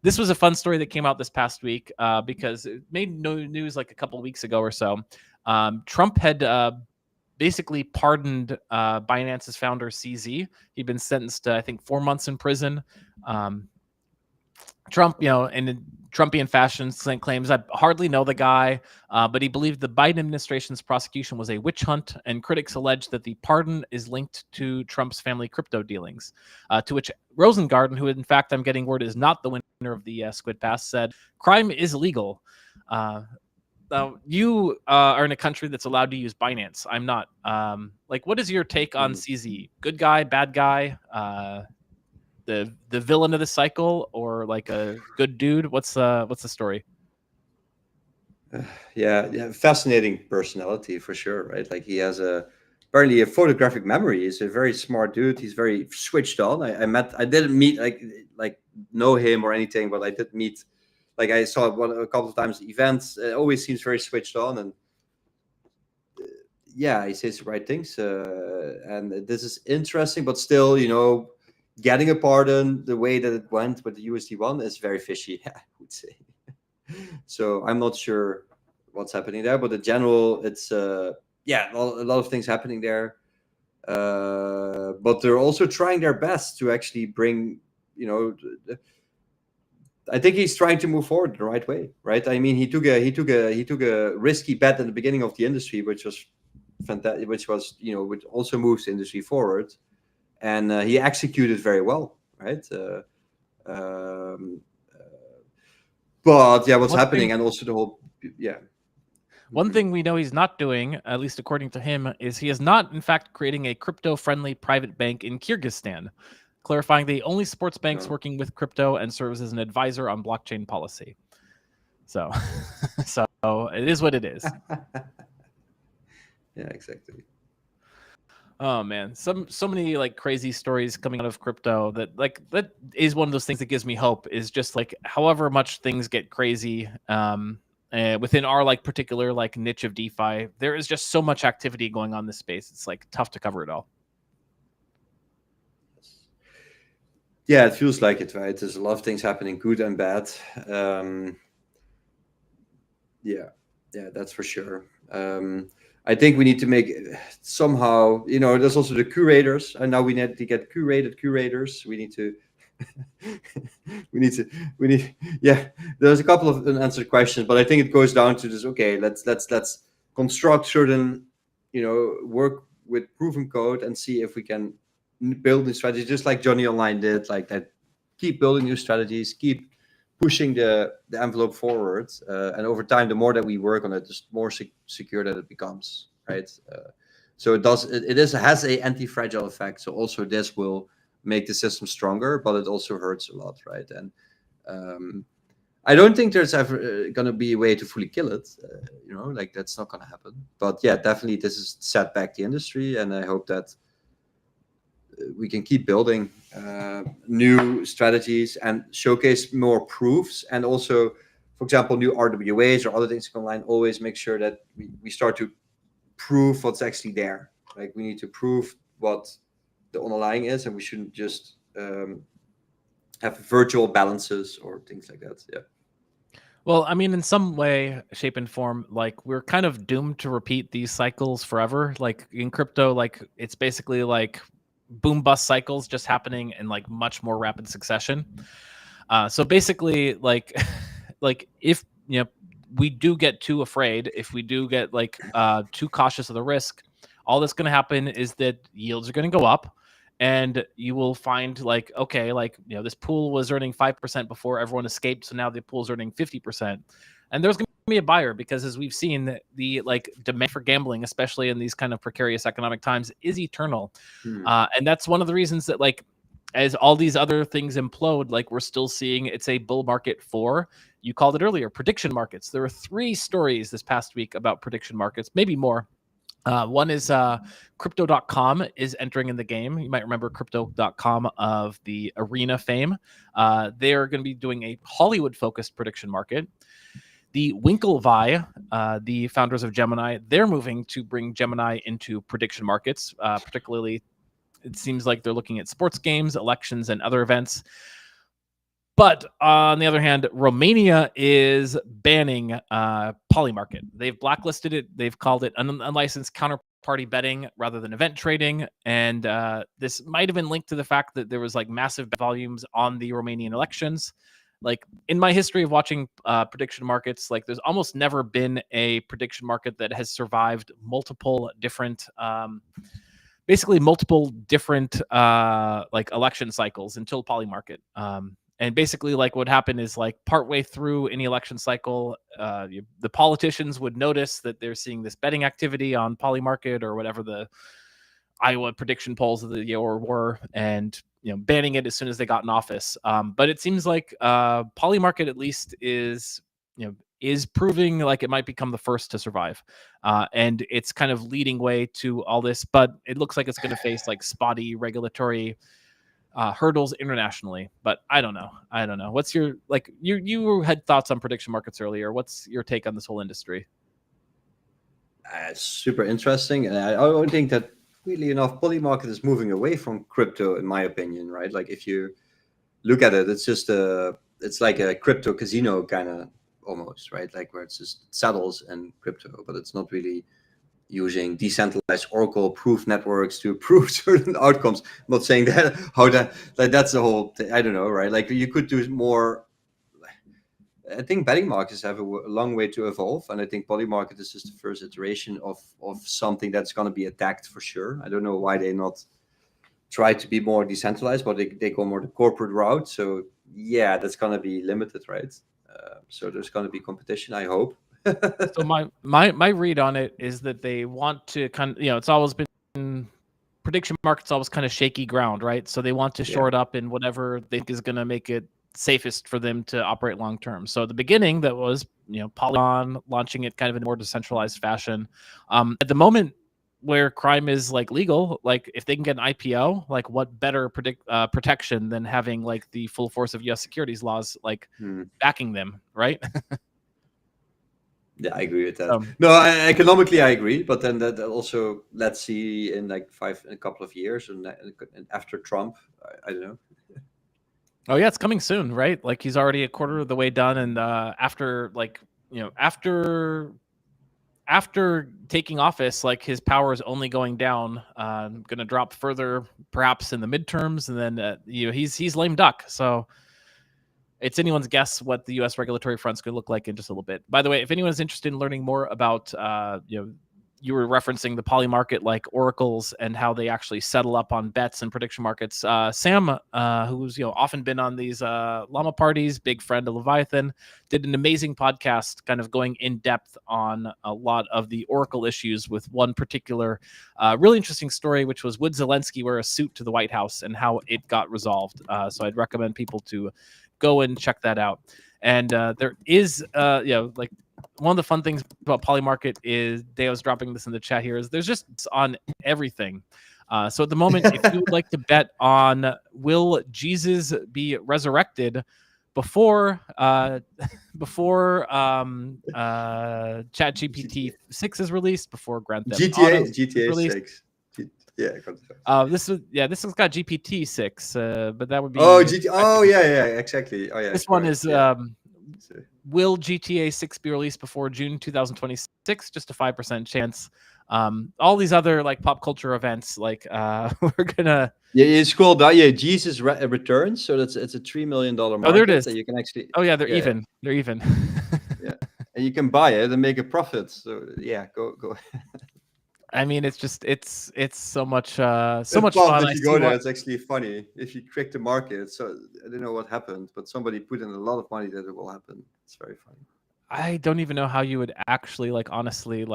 this was a fun story that came out this past week because it made no news like a couple of weeks ago or so. Trump had basically pardoned Binance's founder, CZ. He'd been sentenced to, I think, 4 months in prison. Trump, in Trumpian fashion, claims, I hardly know the guy, but he believed the Biden administration's prosecution was a witch hunt, and critics allege that the pardon is linked to Trump's family crypto dealings. To which Rosengarten, who in fact I'm getting word is not the winner of the Squid Pass, said, "Crime is legal." Now, you are in a country that's allowed to use Binance. I'm not. What is your take on CZ? Good guy, bad guy? The villain of the cycle, or like a good dude? What's the story? Yeah, fascinating personality for sure, right? Like he has apparently a photographic memory. He's a very smart dude. He's very switched on. I didn't meet like know him or anything, but I did meet, like I saw a couple of times at events. It always seems very switched on, and yeah, he says the right things. And this is interesting, but still, getting a pardon the way that it went with the USD1 is very fishy, I would say. So I'm not sure what's happening there, but in general, it's a lot of things happening there. But they're also trying their best to actually bring, I think he's trying to move forward the right way, right? I mean, he took a risky bet at the beginning of the industry, which was fantastic, which also moves the industry forward. And he executed very well, right? But yeah, what's happening, and also the whole, yeah. One thing we know he's not doing, at least according to him, is he is not, in fact, creating a crypto-friendly private bank in Kyrgyzstan, clarifying that he only supports banks working with crypto and serves as an advisor on blockchain policy. So, so it is what it is. Yeah, exactly. Oh man, so many like crazy stories coming out of crypto that is one of those things that gives me hope, is just like however much things get crazy within our like particular like niche of DeFi, there is just so much activity going on in this space. It's like tough to cover it all. Yeah, it feels like it, right? There's a lot of things happening, good and bad. Yeah, that's for sure. I think we need to make somehow, there's also the curators, and now we need to get curated curators. We need, yeah, there's a couple of unanswered questions, but I think it goes down to this. Okay, let's construct certain, work with proven code and see if we can build new strategies, just like Johnny Online did, like that. Keep building new strategies, keep pushing the envelope forward, and over time, the more that we work on it, the more secure that it becomes, right? So it has a anti-fragile effect. So also this will make the system stronger, but it also hurts a lot, right? And I don't think there's ever going to be a way to fully kill it. Like that's not going to happen. But yeah, definitely this has set back the industry, and I hope that we can keep building new strategies and showcase more proofs, and also, for example, new RWAs or other things online. Always make sure that we start to prove what's actually there. Like, we need to prove what the underlying is, and we shouldn't just have virtual balances or things like that. Yeah. Well, I mean, in some way, shape, and form, like, we're kind of doomed to repeat these cycles forever. Like in crypto, like it's basically like boom bust cycles just happening in like much more rapid succession. So basically, like, like if we do get too afraid, if we do get like too cautious of the risk, all that's going to happen is that yields are going to go up. And you will find like, okay, like, this pool was earning 5% before everyone escaped. So now the pool's earning 50%. And there's going to be a buyer, because as we've seen, the like demand for gambling, especially in these kind of precarious economic times, is eternal. And that's one of the reasons that, like, as all these other things implode, like, we're still seeing it's a bull market for, you called it earlier, prediction markets. There were 3 stories this past week about prediction markets, maybe more. One is crypto.com is entering in the game. You might remember crypto.com of the Arena fame. They are going to be doing a Hollywood-focused prediction market. The Winklevi, the founders of Gemini, they're moving to bring Gemini into prediction markets. Particularly, it seems like they're looking at sports games, elections, and other events. But on the other hand, Romania is banning Polymarket. They've blacklisted it. They've called it unlicensed counterparty betting rather than event trading. And this might have been linked to the fact that there was like massive volumes on the Romanian elections. Like, in my history of watching prediction markets, like, there's almost never been a prediction market that has survived multiple different like election cycles until Polymarket. And basically, like, what happened is, like, partway through any election cycle, the politicians would notice that they're seeing this betting activity on Polymarket or whatever the Iowa prediction polls of the year were, and banning it as soon as they got in office. But it seems like Polymarket at least is proving like it might become the first to survive, and it's kind of leading way to all this. But it looks like it's going to face like spotty regulatory hurdles internationally. But I don't know. What's your, like, you had thoughts on prediction markets earlier. What's your take on this whole industry? It's super interesting, and I don't think that, really enough, Polymarket is moving away from crypto, in my opinion, right? Like, if you look at it, it's just it's like a crypto casino kind of, almost, right? Like, where it's just saddles and crypto, but it's not really using decentralized Oracle proof networks to prove certain outcomes. I'm not saying that that's the whole thing. I don't know, right? Like, you could do more. I think betting markets have a long way to evolve, and I think Polymarket is just the first iteration of something that's going to be attacked for sure. I don't know why they not try to be more decentralized, but they go more the corporate route. So yeah, that's going to be limited, right? So there's going to be competition, I hope. So my read on it is that they want to kind of, it's always been, prediction markets always kind of shaky ground, right? So they want to shore it up in whatever they think is going to make it safest for them to operate long term. So at the beginning, that was Polygon launching it kind of in a more decentralized fashion. At the moment, where crime is like legal, like, if they can get an IPO, like, what better protection than having like the full force of U.S. securities laws like backing them, right? Yeah, I agree with that. No, economically I agree, but then that also, let's see in like a couple of years, and after Trump, I don't know. Oh yeah, it's coming soon, right? Like, he's already a quarter of the way done, and after taking office, like, his power is only going down, going to drop further, perhaps in the midterms, and then he's lame duck. So it's anyone's guess what the U.S. regulatory front's going to look like in just a little bit. By the way, if anyone's interested in learning more about, you were referencing the Polymarket, like oracles, and how they actually settle up on bets and prediction markets. Sam, who's often been on these Llama parties, big friend of Leviathan, did an amazing podcast, kind of going in depth on a lot of the oracle issues with one particular really interesting story, which was, would Zelensky wear a suit to the White House, and how it got resolved. So I'd recommend people to go and check that out. And there is, like, one of the fun things about Polymarket is, Deo's dropping this in the chat here, is there's just on everything. So at the moment, if you would like to bet on will Jesus be resurrected before ChatGPT 6 is released, before Grand Theft Auto is GTA released. 6. Yeah, This has got GPT 6, but that would be yeah, exactly. Oh yeah, this one correct. is Yeah. will GTA 6 be released before June 2026? Just a 5% chance. All these other like pop culture events, like we're gonna. Yeah, you scroll down. Yeah, Jesus returns. So it's a $3 million market. Oh, there it is. That you can actually. Oh yeah, they're even. They're even. Yeah, and you can buy it and make a profit. So yeah, go. I mean, it's just it's so much It's much fun fun. if I you see go there. what It's actually funny if you trick the market. So I don't know what happened, but somebody put in a lot of money that it will happen. It's very funny. I don't even know how you would actually honestly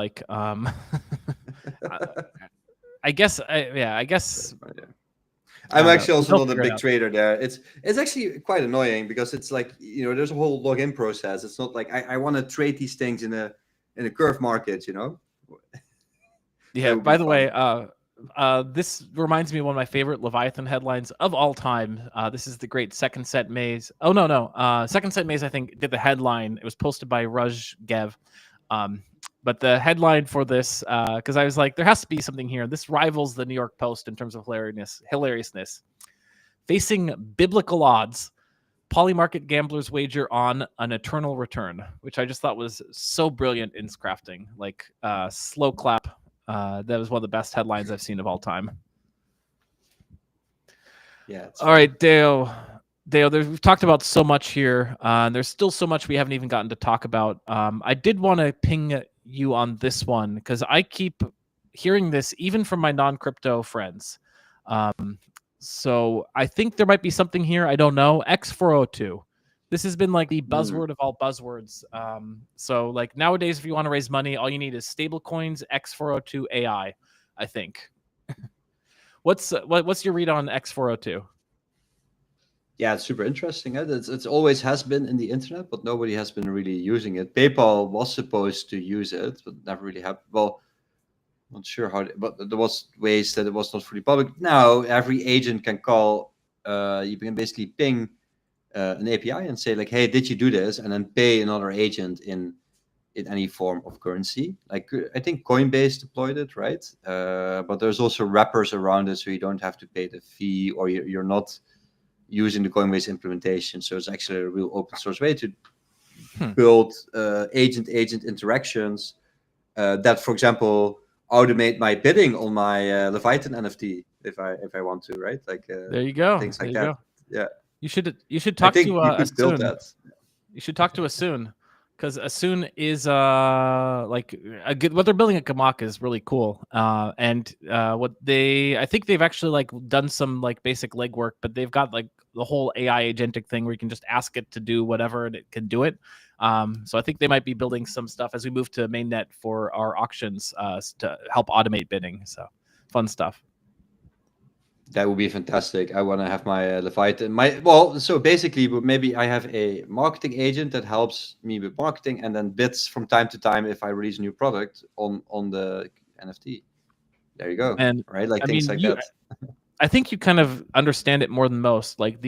I guess I guess I'm actually also They'll not a figure it big out. trader there. It's actually quite annoying because it's like there's a whole login process. It's not like I want to trade these things in a curve market. Yeah. That would be By the fun. way, this reminds me of one of my favorite Leviathan headlines of all time. This is the great Second Set Maze. Oh no. Second Set Maze, I think, did the headline. It was posted by Raj Gev. But the headline for this, because I was like, there has to be something here. This rivals the New York Post in terms of hilariousness. Facing biblical odds, polymarket gamblers wager on an eternal return, which I just thought was so brilliant in crafting. Like slow clap. That was one of the best headlines I've seen of all time. Yeah. All right, Dale, we've talked about so much here. There's still so much we haven't even gotten to talk about. I did want to ping you on this one because I keep hearing this even from my non-crypto friends. So I think there might be something here. I don't know. X402. This has been like the buzzword of all buzzwords. So like nowadays, if you want to raise money, all you need is stablecoins, X402 AI, I think. What's your read on X402? Yeah, it's super interesting. It's always has been in the internet, but nobody has been really using it. PayPal was supposed to use it, but never really happened. Well, not sure how, but there was ways that it was not fully public. Now every agent can call. You can basically ping an API and say like, "Hey, did you do this?" and then pay another agent in any form of currency. Like I think Coinbase deployed it, right? But there's also wrappers around it, so you don't have to pay the fee, or you're not using the Coinbase implementation. So it's actually a real open source way to build agent interactions that, for example, automate my bidding on my Leviathan NFT if I want to, right? Like there you go. Things like there you that. Go. Yeah. You should I talk think to you could build Asun. that. You should talk to Asun because Asun is like a good. What they're building at Gamak is really cool. And I think they've actually like done some like basic legwork, but they've got like the whole AI agentic thing where you can just ask it to do whatever and it can do it. So I think they might be building some stuff as we move to mainnet for our auctions to help automate bidding. So fun stuff. That would be fantastic. I want to have my Leviathan. So basically, maybe I have a marketing agent that helps me with marketing and then bids from time to time if I release a new product on the NFT. There you go. And right, like things like that. I think you kind of understand it more than most. Like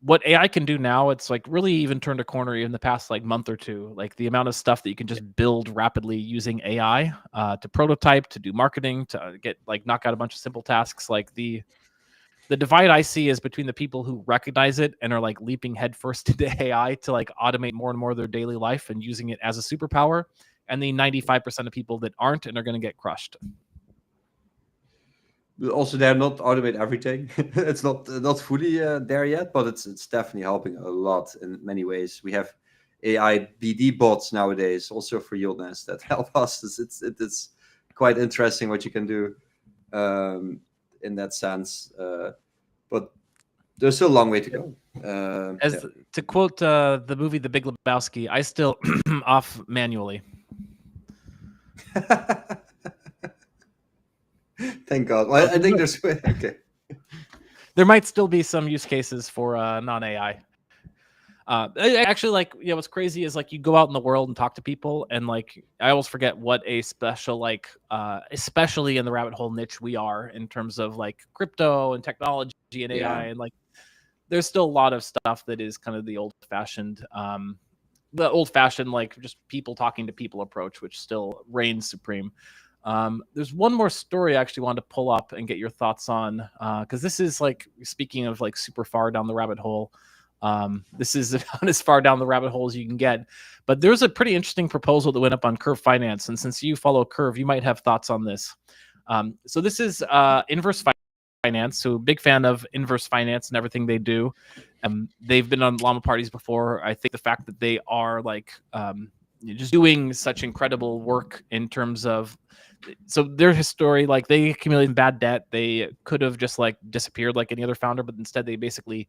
what AI can do now, it's like really even turned a corner in the past like month or two. Like the amount of stuff that you can just build rapidly using AI to prototype, to do marketing, to get like knock out a bunch of simple tasks. Like the divide I see is between the people who recognize it and are like leaping headfirst into AI to like automate more and more of their daily life and using it as a superpower, and the 95% of people that aren't and are going to get crushed. Also, they're not automate everything. It's not fully there yet, but it's definitely helping a lot in many ways. We have AI BD bots nowadays, also for Yieldness, that help us. It's quite interesting what you can do in that sense. But there's still a long way to go. To quote the movie The Big Lebowski, I still off manually. Thank God. Well, I think there's okay. There might still be some use cases for non-AI. Actually, like, what's crazy is like you go out in the world and talk to people, and like I always forget what a special, like, especially in the rabbit hole niche we are in terms of like crypto and technology and AI, Yeah. and like there's still a lot of stuff that is kind of the old fashioned like just people talking to people approach, which still reigns supreme. There's one more story I actually wanted to pull up and get your thoughts on, because this is like, speaking of like super far down the rabbit hole. This is about as far down the rabbit hole as you can get. But there's a pretty interesting proposal that went up on Curve Finance, and since you follow Curve, you might have thoughts on this. So this is Inverse Finance. So big fan of Inverse Finance and everything they do. They've been on Llama parties before. I think the fact that they are like just doing such incredible work in terms of, so their history, like they accumulated bad debt. They could have just like disappeared like any other founder, but instead they basically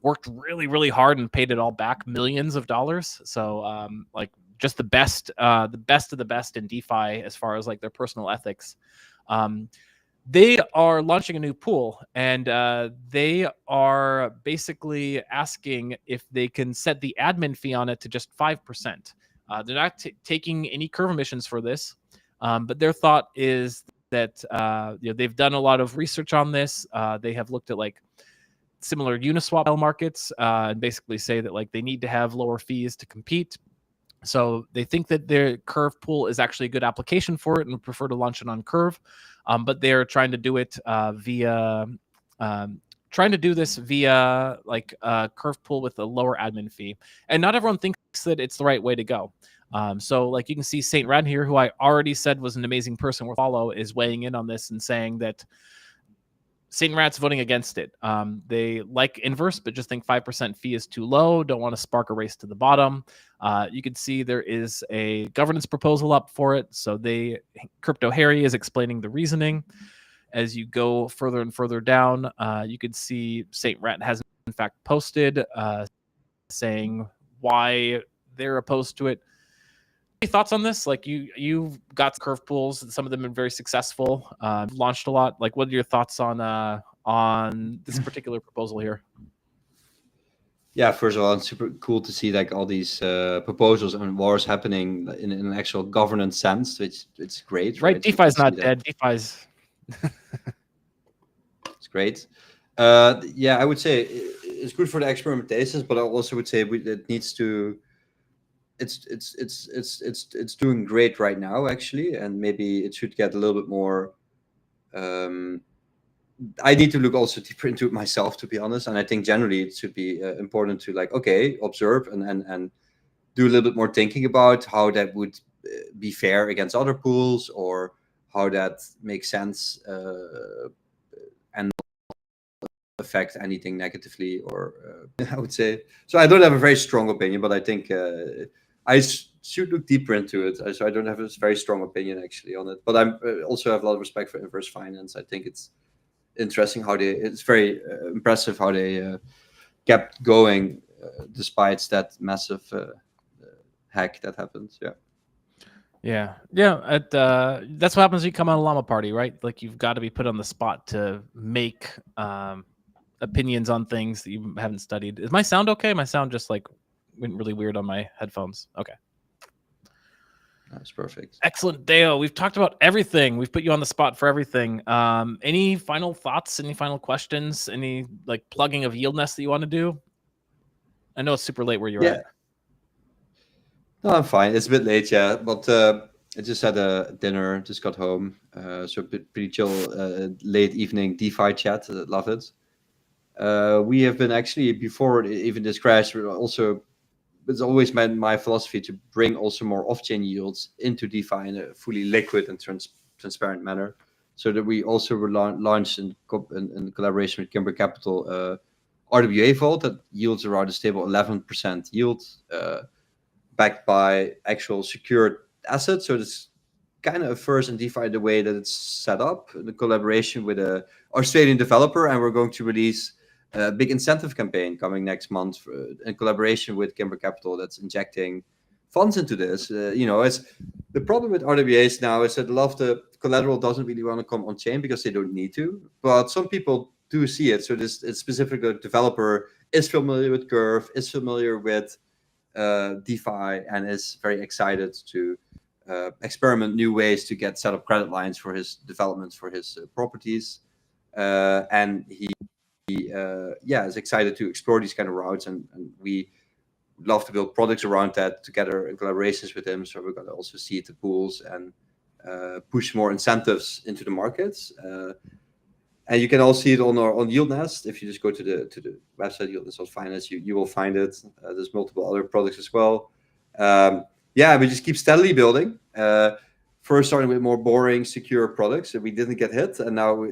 worked really, really hard and paid it all back, millions of dollars. So like just the best of the best in DeFi as far as like their personal ethics. They are launching a new pool, and they are basically asking if they can set the admin fee on it to just 5%. They're not taking any curve emissions for this, but their thought is that they've done a lot of research on this. They have looked at like similar Uniswap markets, and basically say that like they need to have lower fees to compete. So they think that their Curve pool is actually a good application for it and would prefer to launch it on Curve, but they're trying to do it via like a Curve pool with a lower admin fee. And not everyone thinks that it's the right way to go. So like you can see Saint Rad here, who I already said was an amazing person we'll follow, is weighing in on this and saying that Saint Rat's voting against it. They like Inverse, but just think 5% fee is too low. Don't want to spark a race to the bottom. You can see there is a governance proposal up for it. So Crypto Harry is explaining the reasoning. As you go further and further down, you can see Saint Rat has in fact posted saying why they're opposed to it. Any thoughts on this? Like you've got curve pools, and some of them have been very successful. Launched a lot. Like, what are your thoughts on this particular proposal here? Yeah, first of all, it's super cool to see like all these proposals and wars happening in an actual governance sense, which it's great. Right, To DeFi's see not that. dead. DeFi's It's great. Yeah, I would say it's good for the experimentations, but I also would say it needs to. It's doing great right now actually, and maybe it should get a little bit more. I need to look also deeper into it myself, to be honest, and I think generally it should be important to like observe and do a little bit more thinking about how that would be fair against other pools, or how that makes sense and affect anything negatively, or I would say. So I don't have a very strong opinion, but I think I should look deeper into it. So I don't have a very strong opinion actually on it, but I also have a lot of respect for Inverse Finance. I think it's interesting how it's very impressive how they kept going despite that massive hack that happened. yeah. That's what happens when you come on a Llama party, right? Like you've got to be put on the spot to make opinions on things that you haven't studied. Is my sound okay? My sound just like went really weird on my headphones. Okay. That's perfect. Excellent, Deo. We've talked about everything. We've put you on the spot for everything. Any final thoughts? Any final questions? Any like plugging of Yield Nest that you want to do? I know it's super late where you're at. No, I'm fine. It's a bit late, yeah, but I just had a dinner, just got home, so pretty chill, late evening DeFi chat. Love it. We have been actually, before even this crash, it's always been my philosophy to bring also more off-chain yields into DeFi in a fully liquid and transparent manner, so that we also launched in collaboration with Kimber Capital RWA Vault that yields around a stable 11% yield, backed by actual secured assets. So it's kind of a first in DeFi the way that it's set up, in the collaboration with an Australian developer, and we're going to release a big incentive campaign coming next month in collaboration with Kimber Capital that's injecting funds into this. It's the problem with RWAs now is that a lot of the collateral doesn't really want to come on chain because they don't need to, but some people do see it. So it's specifically a developer is familiar with Curve, is familiar with DeFi, and is very excited to experiment new ways to get set up credit lines for his developments for his properties. And he is excited to explore these kind of routes, and we love to build products around that together in collaborations with him. So we're going to also see the pools and push more incentives into the markets. And you can all see it on YieldNest. If you just go to the website yieldnest.finance, you will find it. There's multiple other products as well. We just keep steadily building. First starting with more boring, secure products that we didn't get hit, and now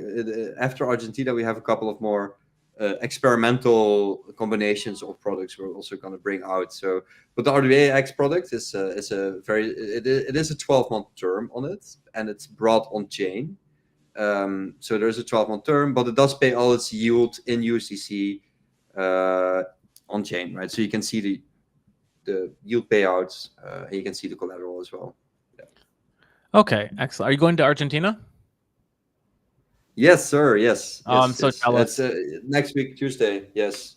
after Argentina, we have a couple of more experimental combinations of products we're also going to bring out. So, but the RWAX product is a 12-month term on it, and it's brought on chain. So there's a 12-month term, but it does pay all its yield in USDC on chain, right? So you can see the yield payouts, and you can see the collateral as well. Yeah. Okay, excellent. Are you going to Argentina? Yes, sir. Yes. Oh, I'm so jealous. It's next week, Tuesday. Yes.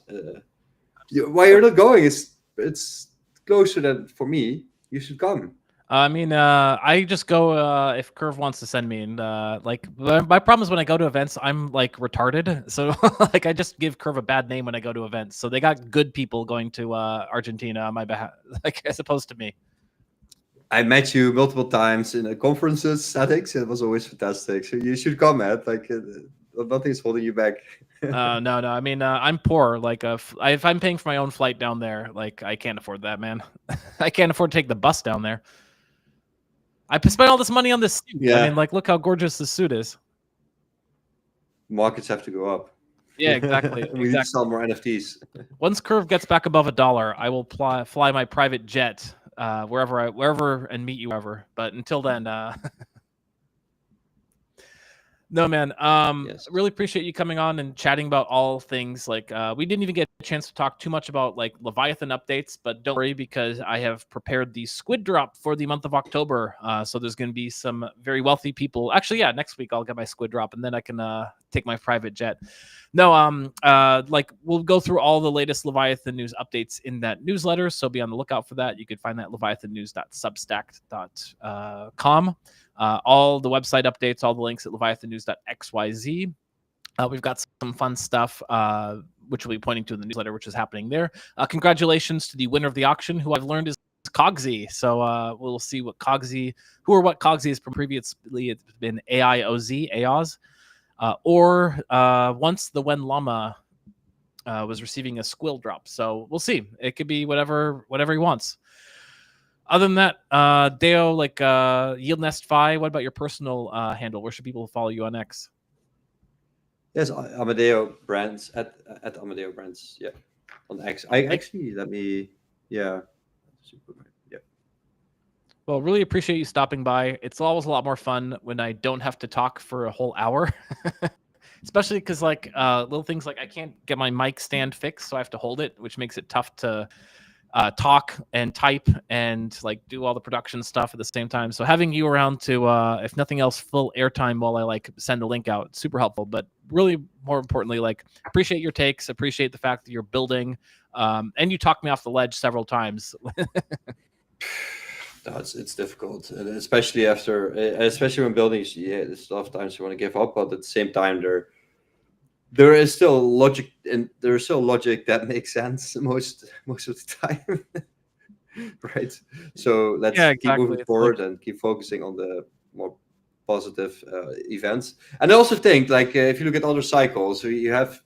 Why you're not going? It's closer than for me. You should come. I mean, I just go if Curve wants to send me, and my problem is when I go to events, I'm like retarded. So like I just give Curve a bad name when I go to events. So they got good people going to Argentina on my behalf, like as opposed to me. I met you multiple times in conferences settings. It was always fantastic. So you should come, man. Like nothing's holding you back. No. I mean, I'm poor. Like, if I'm paying for my own flight down there, like I can't afford that, man. I can't afford to take the bus down there. I spent all this money on this suit. Yeah. I mean, like, look how gorgeous this suit is. Markets have to go up. Yeah, exactly. We need to sell more NFTs. Once Curve gets back above $1, I will fly my private jet wherever and meet you wherever. But until then, no, man. Yes. Really appreciate you coming on and chatting about all things. Like, we didn't even get a chance to talk too much about like Leviathan updates, but don't worry because I have prepared the squid drop for the month of October. So there's going to be some very wealthy people. Actually, yeah, next week I'll get my squid drop and then I can take my private jet. No, like we'll go through all the latest Leviathan news updates in that newsletter. So be on the lookout for that. You can find that at leviathannews.substack.com. All the website updates, all the links at leviathannews.xyz. We've got some fun stuff, which we'll be pointing to in the newsletter, which is happening there. Congratulations to the winner of the auction, who I've learned is Cogsy. So we'll see what Cogsy is from previously. It's been AIOZ, or once the when Llama was receiving a squill drop. So we'll see. It could be whatever he wants. Other than that, Deo, like YieldNest Fi, what about your personal handle? Where should people follow you on X? Yes, Amadeo Brands at Amadeo Brands. Yeah, on X. Yeah. Well, really appreciate you stopping by. It's always a lot more fun when I don't have to talk for a whole hour, especially because like little things like I can't get my mic stand fixed, so I have to hold it, which makes it tough to talk and type and like do all the production stuff at the same time. So having you around to, if nothing else, full airtime while I like send a link out, super helpful. But really, more importantly, like appreciate your takes, appreciate the fact that you're building, and you talked me off the ledge several times. It's difficult, especially when building. Yeah, there's a lot of times you want to give up, but at the same time, there is still logic, and there's still logic that makes sense most of the time, right? So let's keep moving forward and keep focusing on the more positive events. And I also think, like, if you look at other cycles, we've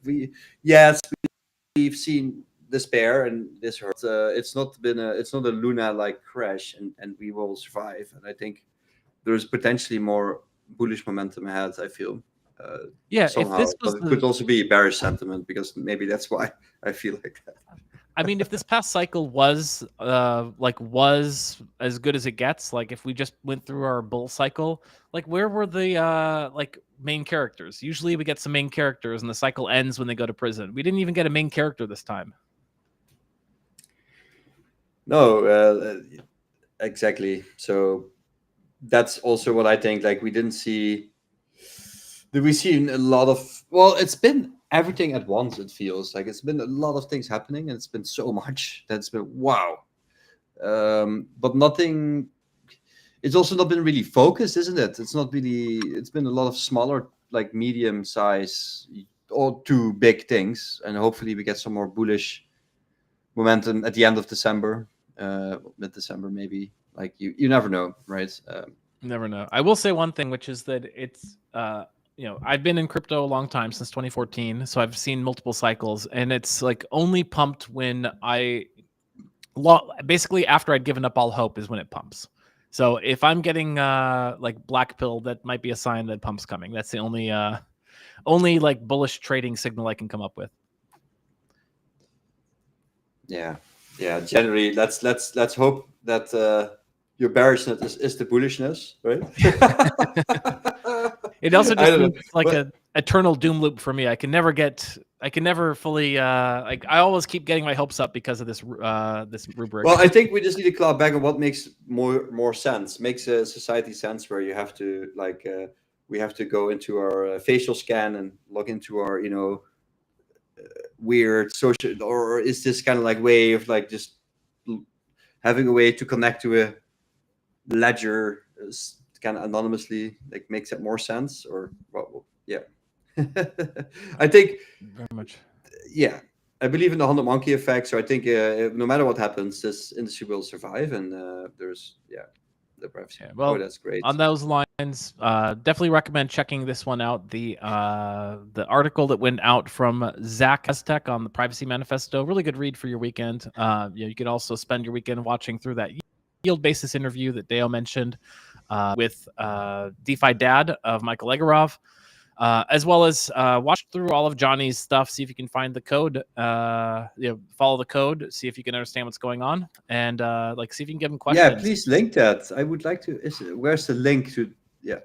seen despair and this hurt. It's not a Luna-like crash, and we will survive. And I think there's potentially more bullish momentum ahead, I feel. Somehow. If this was it could also be bearish sentiment, because maybe that's why I feel like that. I mean, if this past cycle was as good as it gets, like if we just went through our bull cycle, like where were the like main characters? Usually we get some main characters and the cycle ends when they go to prison. We didn't even get a main character this time. No, exactly. So that's also what I think. Like we didn't see. Did we see a lot of? Well, it's been everything at once. It feels like it's been a lot of things happening, and it's been so much that's been wow. But nothing. It's also not been really focused, isn't it? It's not really. It's been a lot of smaller, like medium size, or two big things, and hopefully we get some more bullish momentum at the end of December, mid-December maybe. Like you never know, right? Never know. I will say one thing, which is that it's I've been in crypto a long time, since 2014, so I've seen multiple cycles, and it's like only pumped when basically after I'd given up all hope is when it pumps. So if I'm getting like black pill, that might be a sign that pump's coming. That's the only like bullish trading signal I can come up with. Yeah. Generally, let's hope that your bearishness is the bullishness, right? It also just means it's like but, a eternal doom loop for me. I can never fully like I always keep getting my hopes up because of this rubric. Well, I think we just need to claw back on what makes more sense. Makes a society sense where you have to we have to go into our facial scan and log into our weird social, or is this kind of like way of like just having a way to connect to a ledger kind of anonymously, like makes it more sense? Or well, yeah. I think very much. Yeah, I believe in the 100 monkey effect. So I think no matter what happens, this industry will survive, and there's the privacy. Yeah, well, that's great. On those lines, definitely recommend checking this one out. The article that went out from Zach Aztec on the Privacy Manifesto, really good read for your weekend. You can also spend your weekend watching through that yield basis interview that Deo mentioned with DeFi Dad of Michael Egorov. As well as watch through all of Johnny's stuff, see if you can find the code, follow the code, see if you can understand what's going on, and see if you can give him questions. Yeah, please link that. I would like to. Where's the link to? Yeah,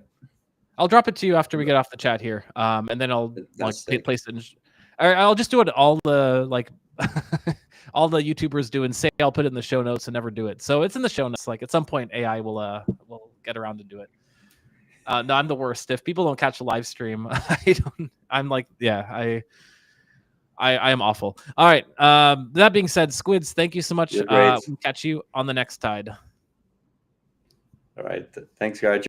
I'll drop it to you after we get off the chat here, and then I'll place it. I'll just do it all the all the YouTubers do and say I'll put it in the show notes and never do it. So it's in the show notes. Like at some point, AI will get around to do it. No, I'm the worst. If people don't catch the live stream, I am awful. All right. That being said, Squids, thank you so much. We'll catch you on the next tide. All right. Thanks, guys.